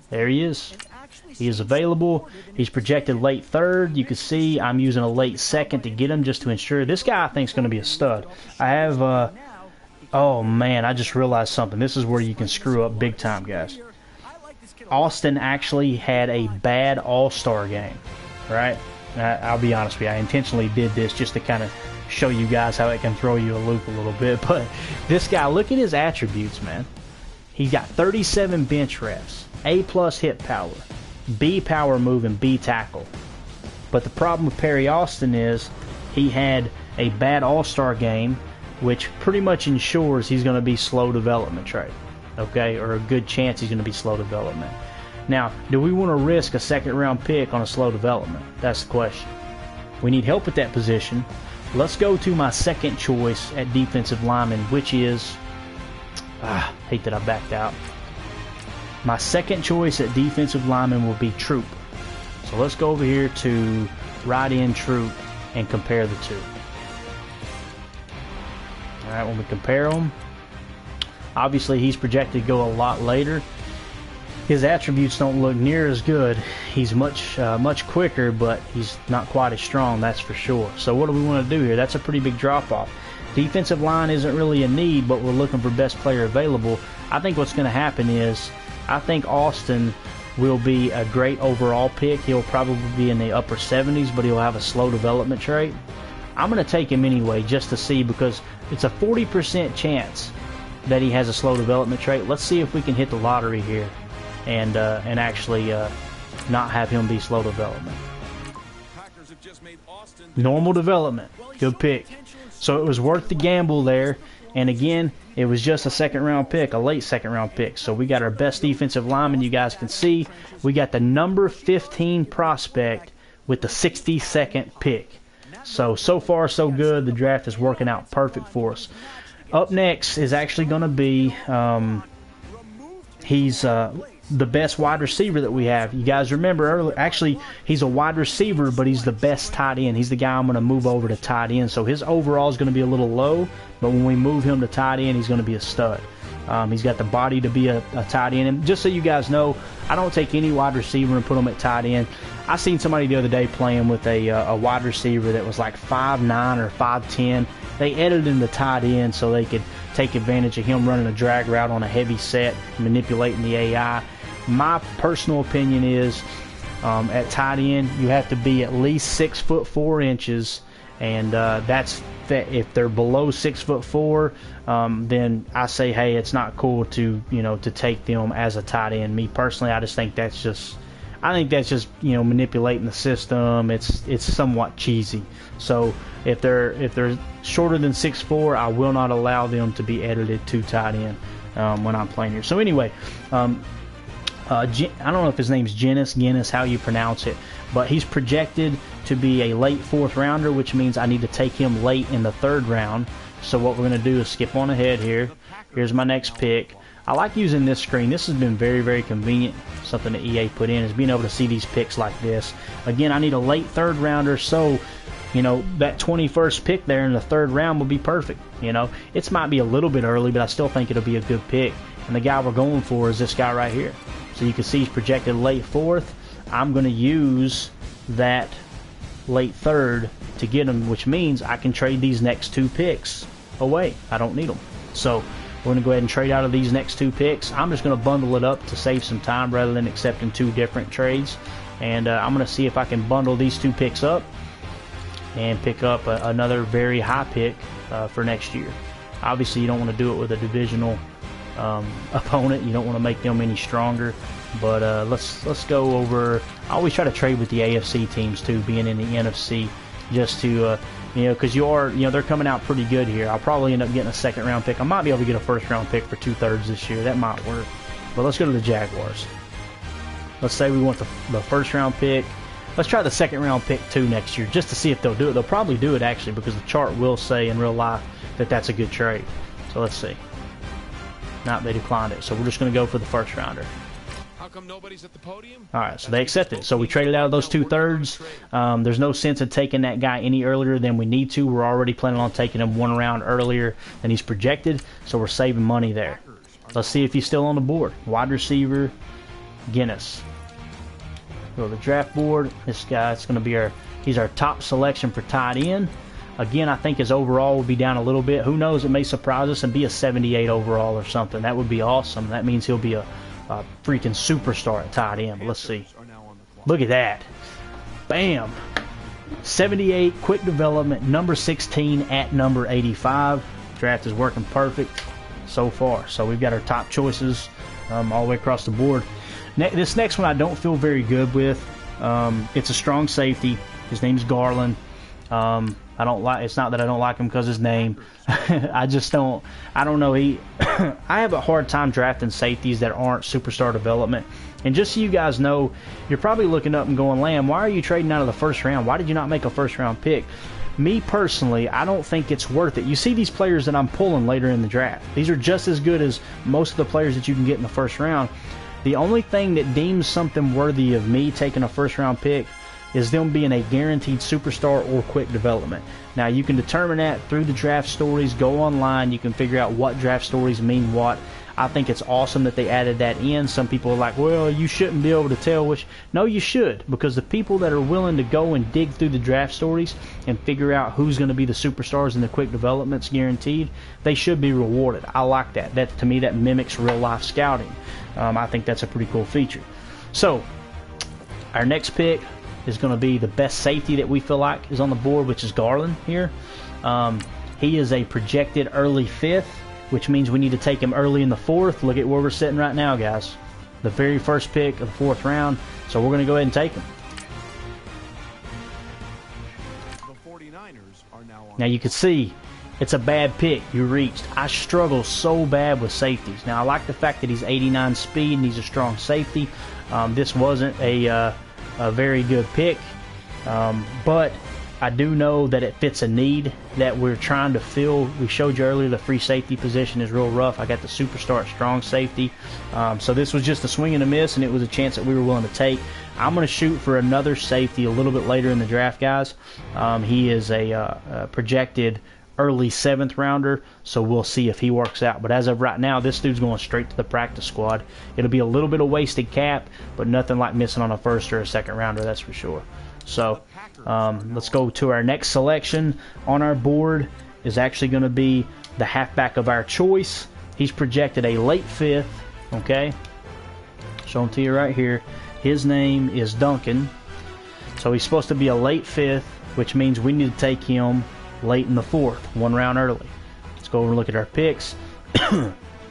There he is. He is available. He's projected late third. You can see I'm using a late second to get him just to ensure. This guy I think is going to be a stud. I have, oh man, I just realized something. This is where you can screw up big time, guys. Austin actually had a bad all-star game, right? I'll be honest with you. I intentionally did this just to kind of show you guys how it can throw you a loop a little bit. But this guy, look at his attributes, man. He's got 37 bench reps, A+ hit power, B power move, and B tackle. But the problem with Perry Austin is he had a bad all-star game, which pretty much ensures he's going to be slow development trade, okay, or a good chance he's going to be slow development. Now, do we want to risk a second-round pick on a slow development? That's the question. We need help at that position. Let's go to my second choice at defensive lineman, which is, hate that I backed out. My second choice at defensive lineman will be Troop. So let's go over here to right end Troop and compare the two. Alright, when we compare them, obviously he's projected to go a lot later. His attributes don't look near as good. He's much quicker, but he's not quite as strong, that's for sure. So what do we want to do here? That's a pretty big drop-off. Defensive line isn't really a need, but we're looking for best player available. I think what's going to happen is, I think Austin will be a great overall pick. He'll probably be in the upper 70s, but he'll have a slow development trait. I'm going to take him anyway just to see, because it's a 40% chance that he has a slow development trait. Let's see if we can hit the lottery here and actually not have him be slow development. Normal development. Good pick. So it was worth the gamble there. And again, it was just a second-round pick, a late second-round pick. So we got our best defensive lineman. You guys can see we got the number 15 prospect with the 62nd pick. So far, so good. The draft is working out perfect for us. Up next is actually going to be, he's the best wide receiver that we have. You guys remember earlier, actually, he's a wide receiver, but he's the best tight end. He's the guy I'm going to move over to tight end. So his overall is going to be a little low, but when we move him to tight end, he's going to be a stud. He's got the body to be a tight end. And just so you guys know, I don't take any wide receiver and put him at tight end. I seen somebody the other day playing with a wide receiver that was like 5'9" or 5'10". They edited him to tight end so they could take advantage of him running a drag route on a heavy set, manipulating the AI. My personal opinion is at tight end, you have to be at least 6'4", and that's that. If they're below 6'4", then I say, hey, it's not cool to to take them as a tight end. Me personally, I think that's just manipulating the system. It's somewhat cheesy. So if they're shorter than 6'4", I will not allow them to be edited to tight end when I'm playing here. So anyway. I don't know if his name's Guinness, how you pronounce it, but he's projected to be a late 4th rounder, which means I need to take him late in the 3rd round. So what we're going to do is skip on ahead here. Here's my next pick. I like using this screen. This has been very, very convenient. Something that EA put in is being able to see these picks like this. Again, I need a late 3rd rounder, so that 21st pick there in the 3rd round will be perfect. It might be a little bit early, but I still think it'll be a good pick. And the guy we're going for is this guy right here. So you can see he's projected late 4th. I'm going to use that late 3rd to get him, which means I can trade these next 2 picks away. I don't need them. So we're going to go ahead and trade out of these next 2 picks. I'm just going to bundle it up to save some time rather than accepting 2 different trades. And I'm going to see if I can bundle these 2 picks up and pick up another very high pick for next year. Obviously, you don't want to do it with a divisional opponent. You don't want to make them any stronger. But let's go over. I always try to trade with the AFC teams too, being in the NFC, just to because they're coming out pretty good here. I'll probably end up getting a 2nd round pick. I might be able to get a 1st round pick for 2/3 this year. That might work. But let's go to the Jaguars. Let's say we want the 1st round pick. Let's try the 2nd round pick too next year, just to see if they'll do it. They'll probably do it actually, because the chart will say in real life that that's a good trade. So let's see. Nope, they declined it. So we're just going to go for the 1st rounder. How come nobody's at the podium? All right, so they accepted. So we traded out of those 2/3. There's no sense in taking that guy any earlier than we need to. We're already planning on taking him 1 round earlier than he's projected, so we're saving money there. Let's see if he's still on the board. Wide receiver, Guinness. Go to the draft board. This guy, it's going to be he's our top selection for tight end. Again, I think his overall will be down a little bit. Who knows? It may surprise us and be a 78 overall or something. That would be awesome. That means he'll be a freaking superstar at tight end. But let's see. Look at that. Bam. 78, quick development, number 16 at number 85. Draft is working perfect so far. So we've got our top choices all the way across the board. This next one I don't feel very good with. It's a strong safety. His name's Garland. I don't like. It's not that I don't like him because his name. I just don't. I don't know. I have a hard time drafting safeties that aren't superstar development. And just so you guys know, you're probably looking up and going, Lamb, why are you trading out of the 1st round? Why did you not make a 1st round pick? Me personally, I don't think it's worth it. You see these players that I'm pulling later in the draft. These are just as good as most of the players that you can get in the 1st round. The only thing that deems something worthy of me taking a 1st round pick is them being a guaranteed superstar or quick development. Now, you can determine that through the draft stories. Go online. You can figure out what draft stories mean what. I think it's awesome that they added that in. Some people are like, well, you shouldn't be able to tell which. No, you should, because the people that are willing to go and dig through the draft stories and figure out who's going to be the superstars and the quick developments guaranteed, they should be rewarded. I like that. That, to me, that mimics real-life scouting. I think that's a pretty cool feature. So, our next pick is going to be the best safety that we feel like is on the board, which is Garland here. He is a projected early 5th, which means we need to take him early in the 4th. Look at where we're sitting right now, guys. The very first pick of the 4th round. So we're going to go ahead and take him. The 49ers are now you can see it's a bad pick you reached. I struggle so bad with safeties. Now I like the fact that he's 89 speed and he's a strong safety. This wasn't a very good pick, but I do know that it fits a need that we're trying to fill. We showed you earlier the free safety position is real rough. I got the superstar strong safety, so this was just a swing and a miss, and it was a chance that we were willing to take. I'm going to shoot for another safety a little bit later in the draft, guys. He is a projected early 7th rounder, so we'll see if he works out. But as of right now, this dude's going straight to the practice squad. It'll be a little bit of wasted cap, but nothing like missing on a 1st or a 2nd rounder, that's for sure. So let's go to our next selection on our board. Is actually going to be the halfback of our choice. He's projected a late 5th. Okay, show him to you right here. His name is Duncan. So he's supposed to be a late 5th, which means we need to take him late in the 4th, 1 round early. Let's go over and look at our picks.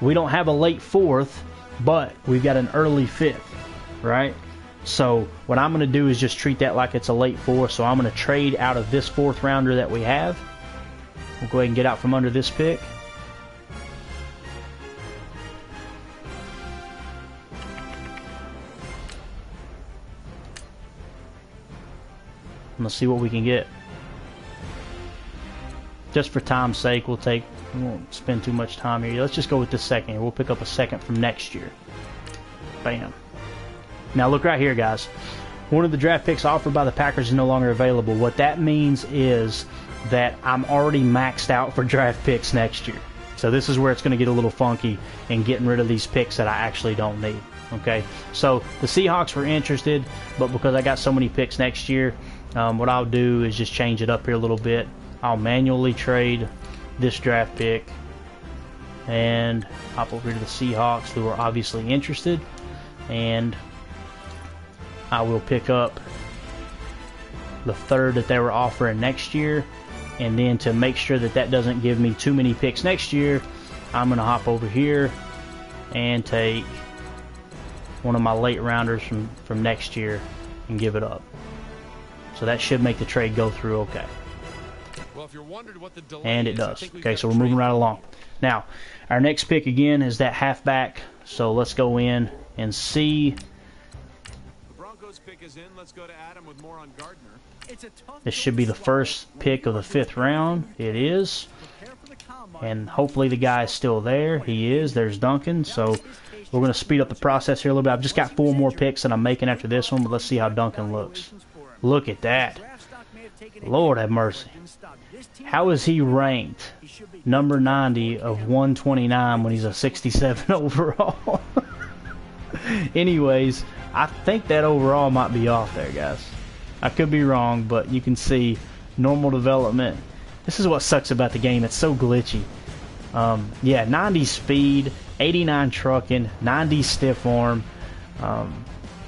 We don't have a late 4th, but we've got an early 5th, right? So what I'm going to do is just treat that like it's a late 4th. So I'm going to trade out of this 4th rounder that we have. We'll go ahead and get out from under this pick. Let's see what we can get. Just for time's sake, we won't spend too much time here. Let's just go with this 2nd here. We'll pick up a 2nd from next year. Bam. Now look right here, guys. One of the draft picks offered by the Packers is no longer available. What that means is that I'm already maxed out for draft picks next year. So this is where it's going to get a little funky in getting rid of these picks that I actually don't need. Okay, so the Seahawks were interested, but because I got so many picks next year, what I'll do is just change it up here a little bit. I'll manually trade this draft pick and hop over to the Seahawks, who are obviously interested, and I will pick up the third that they were offering next year. And then to make sure that that doesn't give me too many picks next year, I'm going to hop over here and take one of my late rounders from next year and give it up. So that should make the trade go through okay. Well, if you're wondering what the delay And it is, I does. think we've Okay, got so a we're moving trade right for along. Now, our next pick again is that halfback. So let's go in and see. The Broncos pick is in. Let's go to Adam with more on Gardner. This should be the first pick of the 5th round. It is. And hopefully the guy is still there. He is. There's Duncan. So we're going to speed up the process here a little bit. I've just got 4 more picks that I'm making after this one, but let's see how Duncan looks. Look at that. Lord have mercy. How is he ranked number 90 of 129 when he's a 67 overall? Anyways, I think that overall might be off there, guys. I could be wrong, but you can see normal development. This is what sucks about the game. It's so glitchy. Yeah, 90 speed, 89 trucking, 90 stiff arm.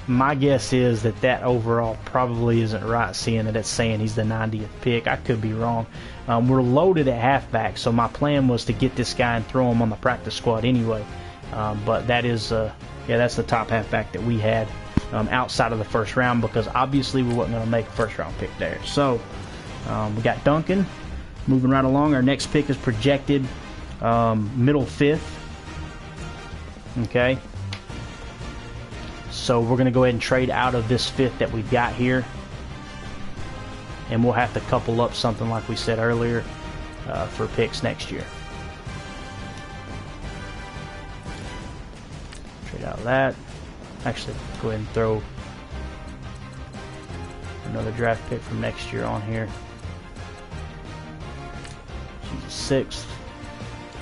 My guess is that overall probably isn't right, seeing that it's saying he's the 90th pick. I could be wrong. We're loaded at halfback, so my plan was to get this guy and throw him on the practice squad anyway. But that is, yeah, that's the top halfback that we had outside of the 1st round, because obviously we wasn't going to make a 1st round pick there. So we got Duncan moving right along. Our next pick is projected middle 5th. Okay. So we're going to go ahead and trade out of this 5th that we've got here. And we'll have to couple up something like we said earlier for picks next year. Trade out of that. Actually, go ahead and throw another draft pick from next year on here. She's the 6th.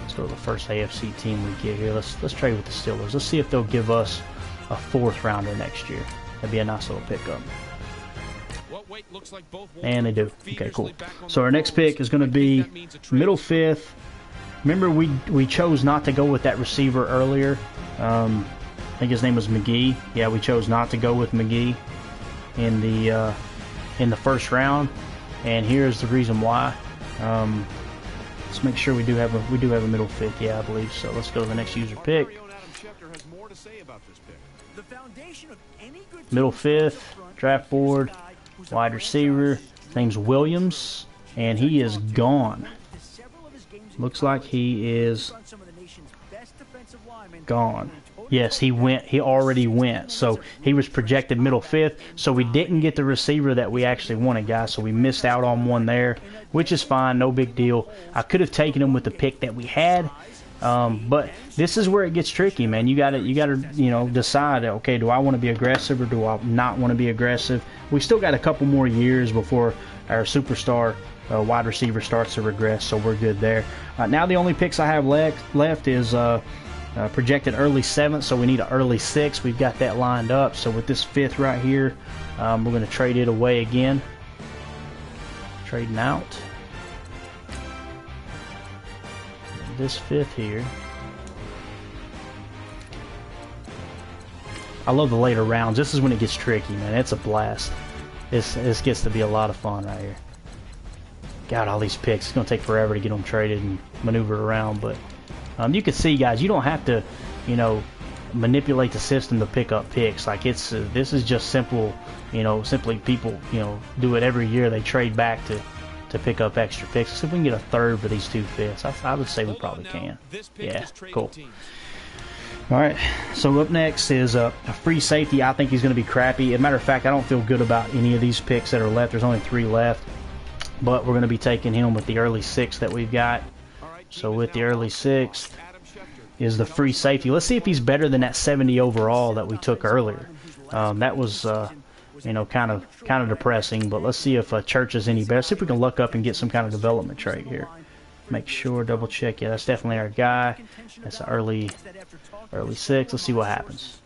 Let's go to the first AFC team we get here. Let's trade with the Steelers. Let's see if they'll give us a 4th rounder next year. That'd be a nice little pickup. And they do. Okay, cool. So our next pick is going to be middle 5th. Remember, we chose not to go with that receiver earlier. I think his name was McGee. Yeah, we chose not to go with McGee in the 1st round, and here's the reason why. Let's make sure we do have a middle 5th. Yeah, I believe so. Let's go to the next user pick. Middle 5th, draft board, wide receiver. His name's Williams, and he is gone. Looks like he is gone. Yes, he went. He already went. So he was projected middle 5th. So we didn't get the receiver that we actually wanted, guys. So we missed out on one there, which is fine. No big deal. I could have taken him with the pick that we had. But this is where it gets tricky, man. You gotta, decide. Okay, do I want to be aggressive or do I not want to be aggressive? We still got a couple more years before our superstar wide receiver starts to regress, so we're good there. Now the only picks I have left is projected early 7th, so we need an early 6th. We've got that lined up. So with this 5th right here, we're going to trade it away again. Trading out. This 5th here. I love the later rounds. This is when it gets tricky, man. It's a blast. This gets to be a lot of fun right here. Got all these picks. It's going to take forever to get them traded and maneuver around, but you can see, guys, you don't have to, manipulate the system to pick up picks. Like this is just simple, simply people, do it every year. They trade back to pick up extra picks. So if we can get a 3rd for these 2 5ths, I would say we probably can. Yeah, cool. All right, so up next is a free safety. I think he's going to be crappy. As a matter of fact, I don't feel good about any of these picks that are left. There's only 3 left, but we're going to be taking him with the early 6th that we've got. So with the early 6th is the free safety. Let's see if he's better than that 70 overall that we took earlier. That was, kind of depressing. But let's see if Church is any better. See if we can luck up and get some kind of development trade here. Make sure, double check. Yeah, that's definitely our guy. That's an early 6. Let's see what happens.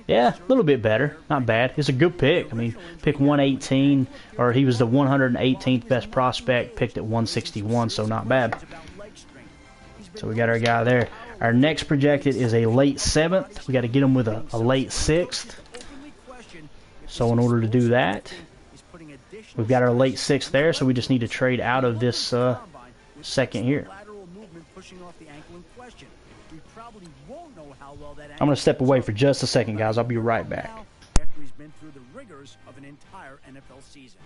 Yeah, a little bit better. Not bad. It's a good pick. I mean, pick 118, or he was the 118th best prospect, picked at 161, so not bad. So we got our guy there. Our next projected is a late 7th. We got to get him with a late 6th. So in order to do that, we've got our late 6th there, so we just need to trade out of this second here. I'm going to step away for just a second, guys. I'll be right back. After he's been through the rigors of an entire NFL season.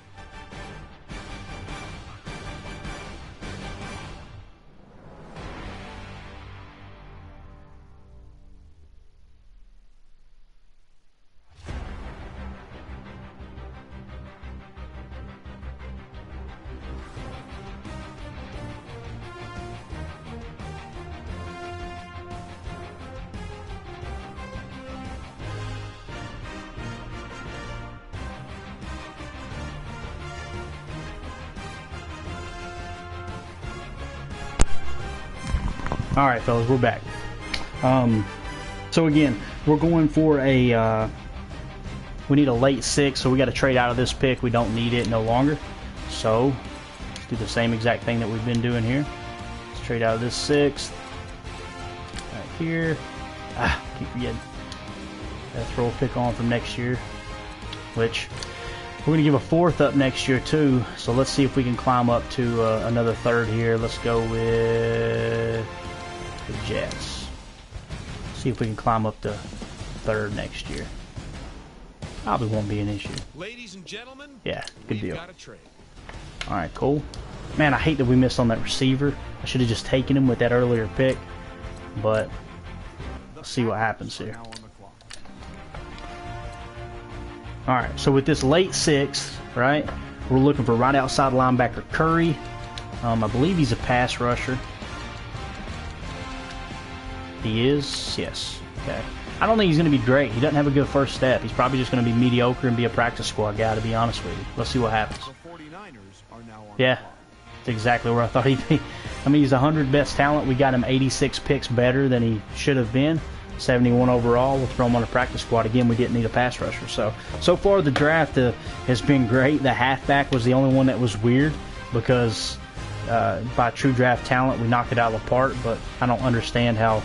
All right, fellas, we're back. So again, we're going for a, we need a late 6, so we got to trade out of this pick. We don't need it no longer. So let's do the same exact thing that we've been doing here. Let's trade out of this 6th. Right here. Keep forgetting. Gotta throw a pick on from next year, which we're going to give a 4th up next year too. So let's see if we can climb up to another 3rd here. Let's go with the Jets. See if we can climb up to 3rd next year. Probably won't be an issue. Ladies and gentlemen, yeah, good deal. Got a trade. All right, cool. Man, I hate that we missed on that receiver. I should have just taken him with that earlier pick, but let's see what happens here. All right, so with this late 6th, right, we're looking for right outside linebacker Curry. I believe he's a pass rusher. He is, yes. Okay. I don't think he's going to be great. He doesn't have a good first step. He's probably just going to be mediocre and be a practice squad guy, to be honest with you. Let's see what happens. Yeah, that's exactly where I thought he'd be. I mean, he's 100 best talent. We got him 86 picks better than he should have been. 71 overall. We'll throw him on a practice squad. Again, we didn't need a pass rusher. So far the draft has been great. The halfback was the only one that was weird because by true draft talent, we knocked it out of the park. But I don't understand how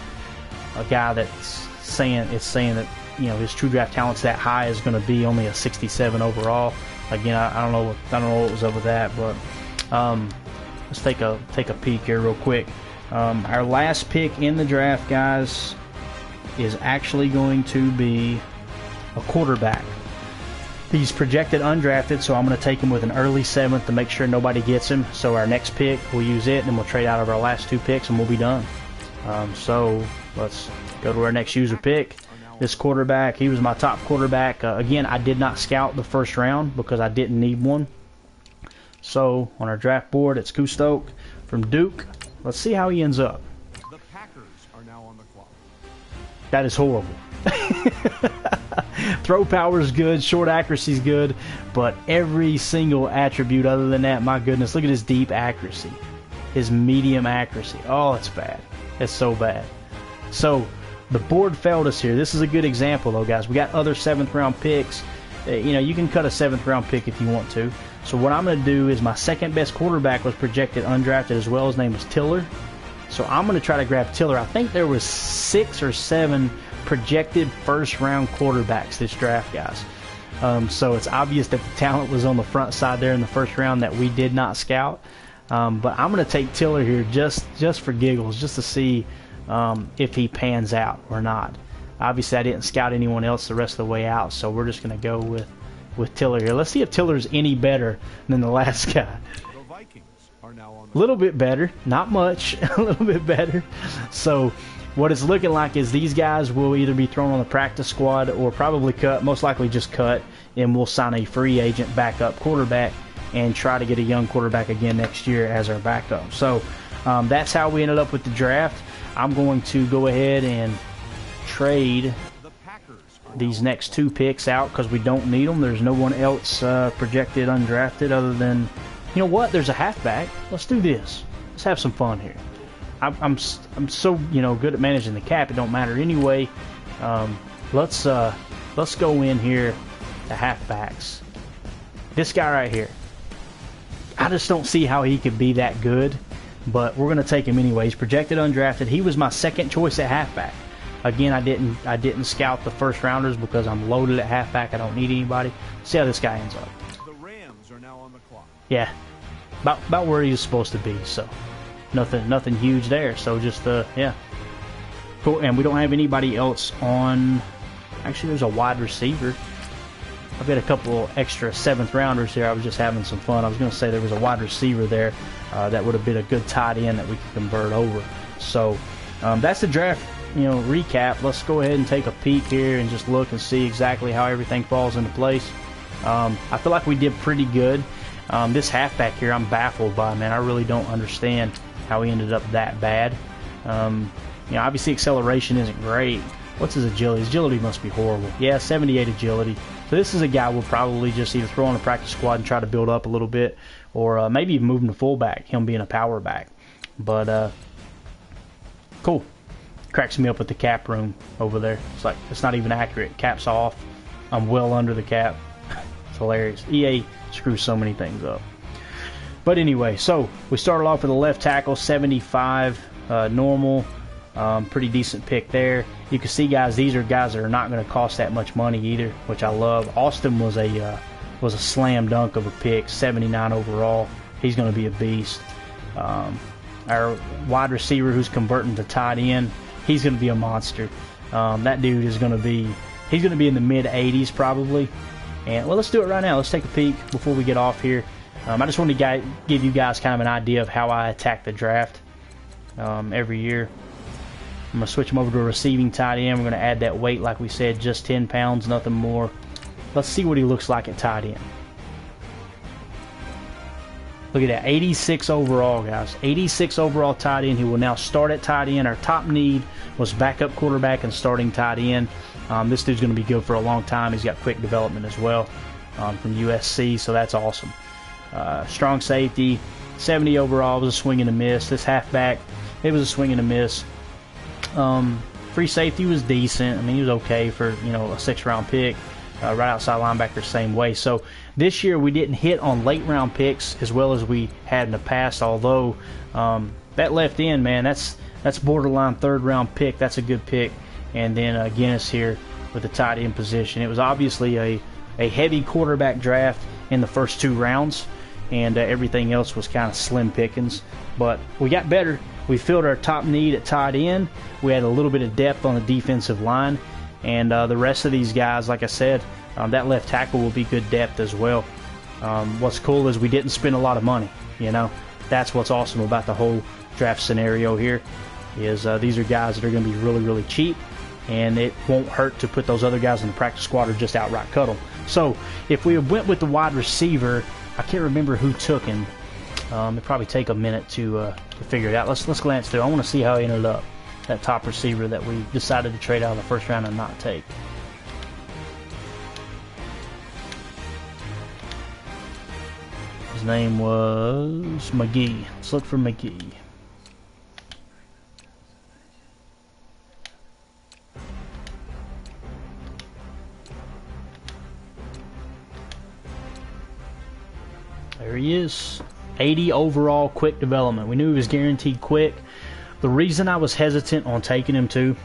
a guy that's saying that, you know, his true draft talent's that high is going to be only a 67 overall. Again, I don't know what was up with that, but let's take a peek here real quick. Our last pick in the draft, guys, is actually going to be a quarterback. He's projected undrafted, so I'm going to take him with an early 7th to make sure nobody gets him. So our next pick, we'll use it, and then we'll trade out of our last 2 picks, and we'll be done. So let's go to our next user pick. This quarterback, he was my top quarterback. Again, I did not scout the first round because I didn't need one. So on our draft board, it's Kustoke from Duke. Let's see how he ends up. The Packers are now on the clock. That is horrible. Throw power is good, short accuracy is good, but every single attribute other than that, my goodness, look at his deep accuracy, his medium accuracy. Oh, it's bad. It's so bad. So the board failed us here. This is a good example, though, guys. We got other 7th round picks. You know, you can cut a 7th round pick if you want to. So what I'm going to do is my second best quarterback was projected undrafted as well. His name was Tiller. So I'm going to try to grab Tiller. I think there was 6 or 7 projected first round quarterbacks this draft, guys. So it's obvious that the talent was on the front side there in the first round that we did not scout. But I'm going to take Tiller here just for giggles, just to see if he pans out or not. Obviously, I didn't scout anyone else the rest of the way out, so we're just going to go with Tiller here. Let's see if Tiller's any better than the last guy. The Vikings are now on A little bit better, not much, a little bit better. So what it's looking like is these guys will either be thrown on the practice squad or probably cut, most likely just cut, and we'll sign a free agent backup quarterback and try to get a young quarterback again next year as our backup. So that's how we ended up with the draft. I'm going to go ahead and trade these next 2 picks out because we don't need them. There's no one else projected undrafted other than, you know what, there's a halfback. Let's do this. Let's have some fun here. I'm so, you know, good at managing the cap, it don't matter anyway. Let's go in here to halfbacks. This guy right here, I just don't see how he could be that good. but we're going to take him anyways. Projected undrafted. He was my second choice at halfback. Again, I didn't scout the first rounders because I'm loaded at halfback. I don't need anybody. See how this guy ends up. The Rams are now on the clock. Yeah, about where he was supposed to be. So nothing huge there. So just yeah, cool. And we don't have anybody else on. Actually, there's a wide receiver. I've got a couple extra 7th rounders here. I was just having some fun. I was going to say there was a wide receiver there that would have been a good tight end that we could convert over. So that's the draft, recap. Let's go ahead and take a peek here and just look and see exactly how everything falls into place. I feel like we did pretty good. This halfback here, I'm baffled by, man. I really don't understand how he ended up that bad. Obviously acceleration isn't great. What's his agility? His agility must be horrible. Yeah, 78 agility. So this is a guy we'll probably just either throw on a practice squad and try to build up a little bit, or maybe even move him to fullback, him being a power back. But cool. Cracks me up with the cap room over there. It's like, it's not even accurate. Cap's off. I'm well under the cap. It's hilarious. EA screws so many things up. But anyway, so we started off with a left tackle, 75 normal. Pretty decent pick there. You can see, guys, these are guys that are not going to cost that much money either, which I love. Austin was a slam dunk of a pick, 79 overall. He's going to be a beast. Our wide receiver who's converting to tight end, he's going to be a monster. That dude is going to be, he's going to be in the mid 80s probably. And well, let's do it right now. Let's take a peek before we get off here. I just wanted to give you guys kind of an idea of how I attack the draft every year. I'm going to switch him over to a receiving tight end. We're going to add that weight like we said, just 10 pounds, nothing more. Let's see what he looks like at tight end. Look at that, 86 overall, guys. 86 overall tight end. He will now start at tight end. Our top need was backup quarterback and starting tight end. This dude's going to be good for a long time. He's got quick development as well from USC, so that's awesome. Strong safety, 70 overall, was a swing and a miss. This halfback, it was a swing and a miss. Free safety was decent. I mean, he was okay for, a 6th-round pick. Right outside linebacker, same way. So this year we didn't hit on late-round picks as well as we had in the past, although that left end, man, that's borderline 3rd-round pick. That's a good pick. And then Guinness here with the tight end position. It was obviously a heavy quarterback draft in the first 2 rounds, and everything else was kind of slim pickings. But we got better. We filled our top need at tight end. We had a little bit of depth on the defensive line. And the rest of these guys, like I said, that left tackle will be good depth as well. What's cool is we didn't spend a lot of money. That's what's awesome about the whole draft scenario here, is these are guys that are going to be really, really cheap. And it won't hurt to put those other guys in the practice squad or just outright cut them. So if we went with the wide receiver, I can't remember who took him. It'd probably take a minute to figure it out. Let's glance through. I want to see how he ended up, that top receiver that we decided to trade out of the 1st round and not take. His name was McGee. Let's look for McGee. There he is. 80 overall, quick development. We knew he was guaranteed quick. The reason I was hesitant on taking him too,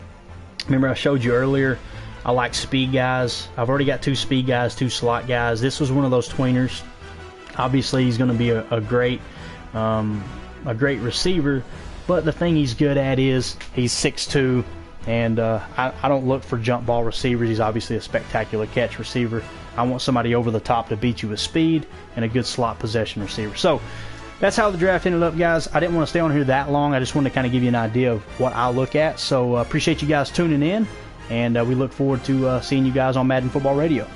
remember I showed you earlier, I like speed guys. I've already got 2 speed guys, 2 slot guys. This was one of those tweeners. Obviously he's going to be a great receiver, but the thing he's good at is he's 6'2", and I don't look for jump ball receivers. He's obviously a spectacular catch receiver. I want somebody over the top to beat you with speed and a good slot possession receiver. So that's how the draft ended up, guys. I didn't want to stay on here that long. I just wanted to kind of give you an idea of what I look at. So appreciate you guys tuning in, and we look forward to seeing you guys on Madden Football Radio.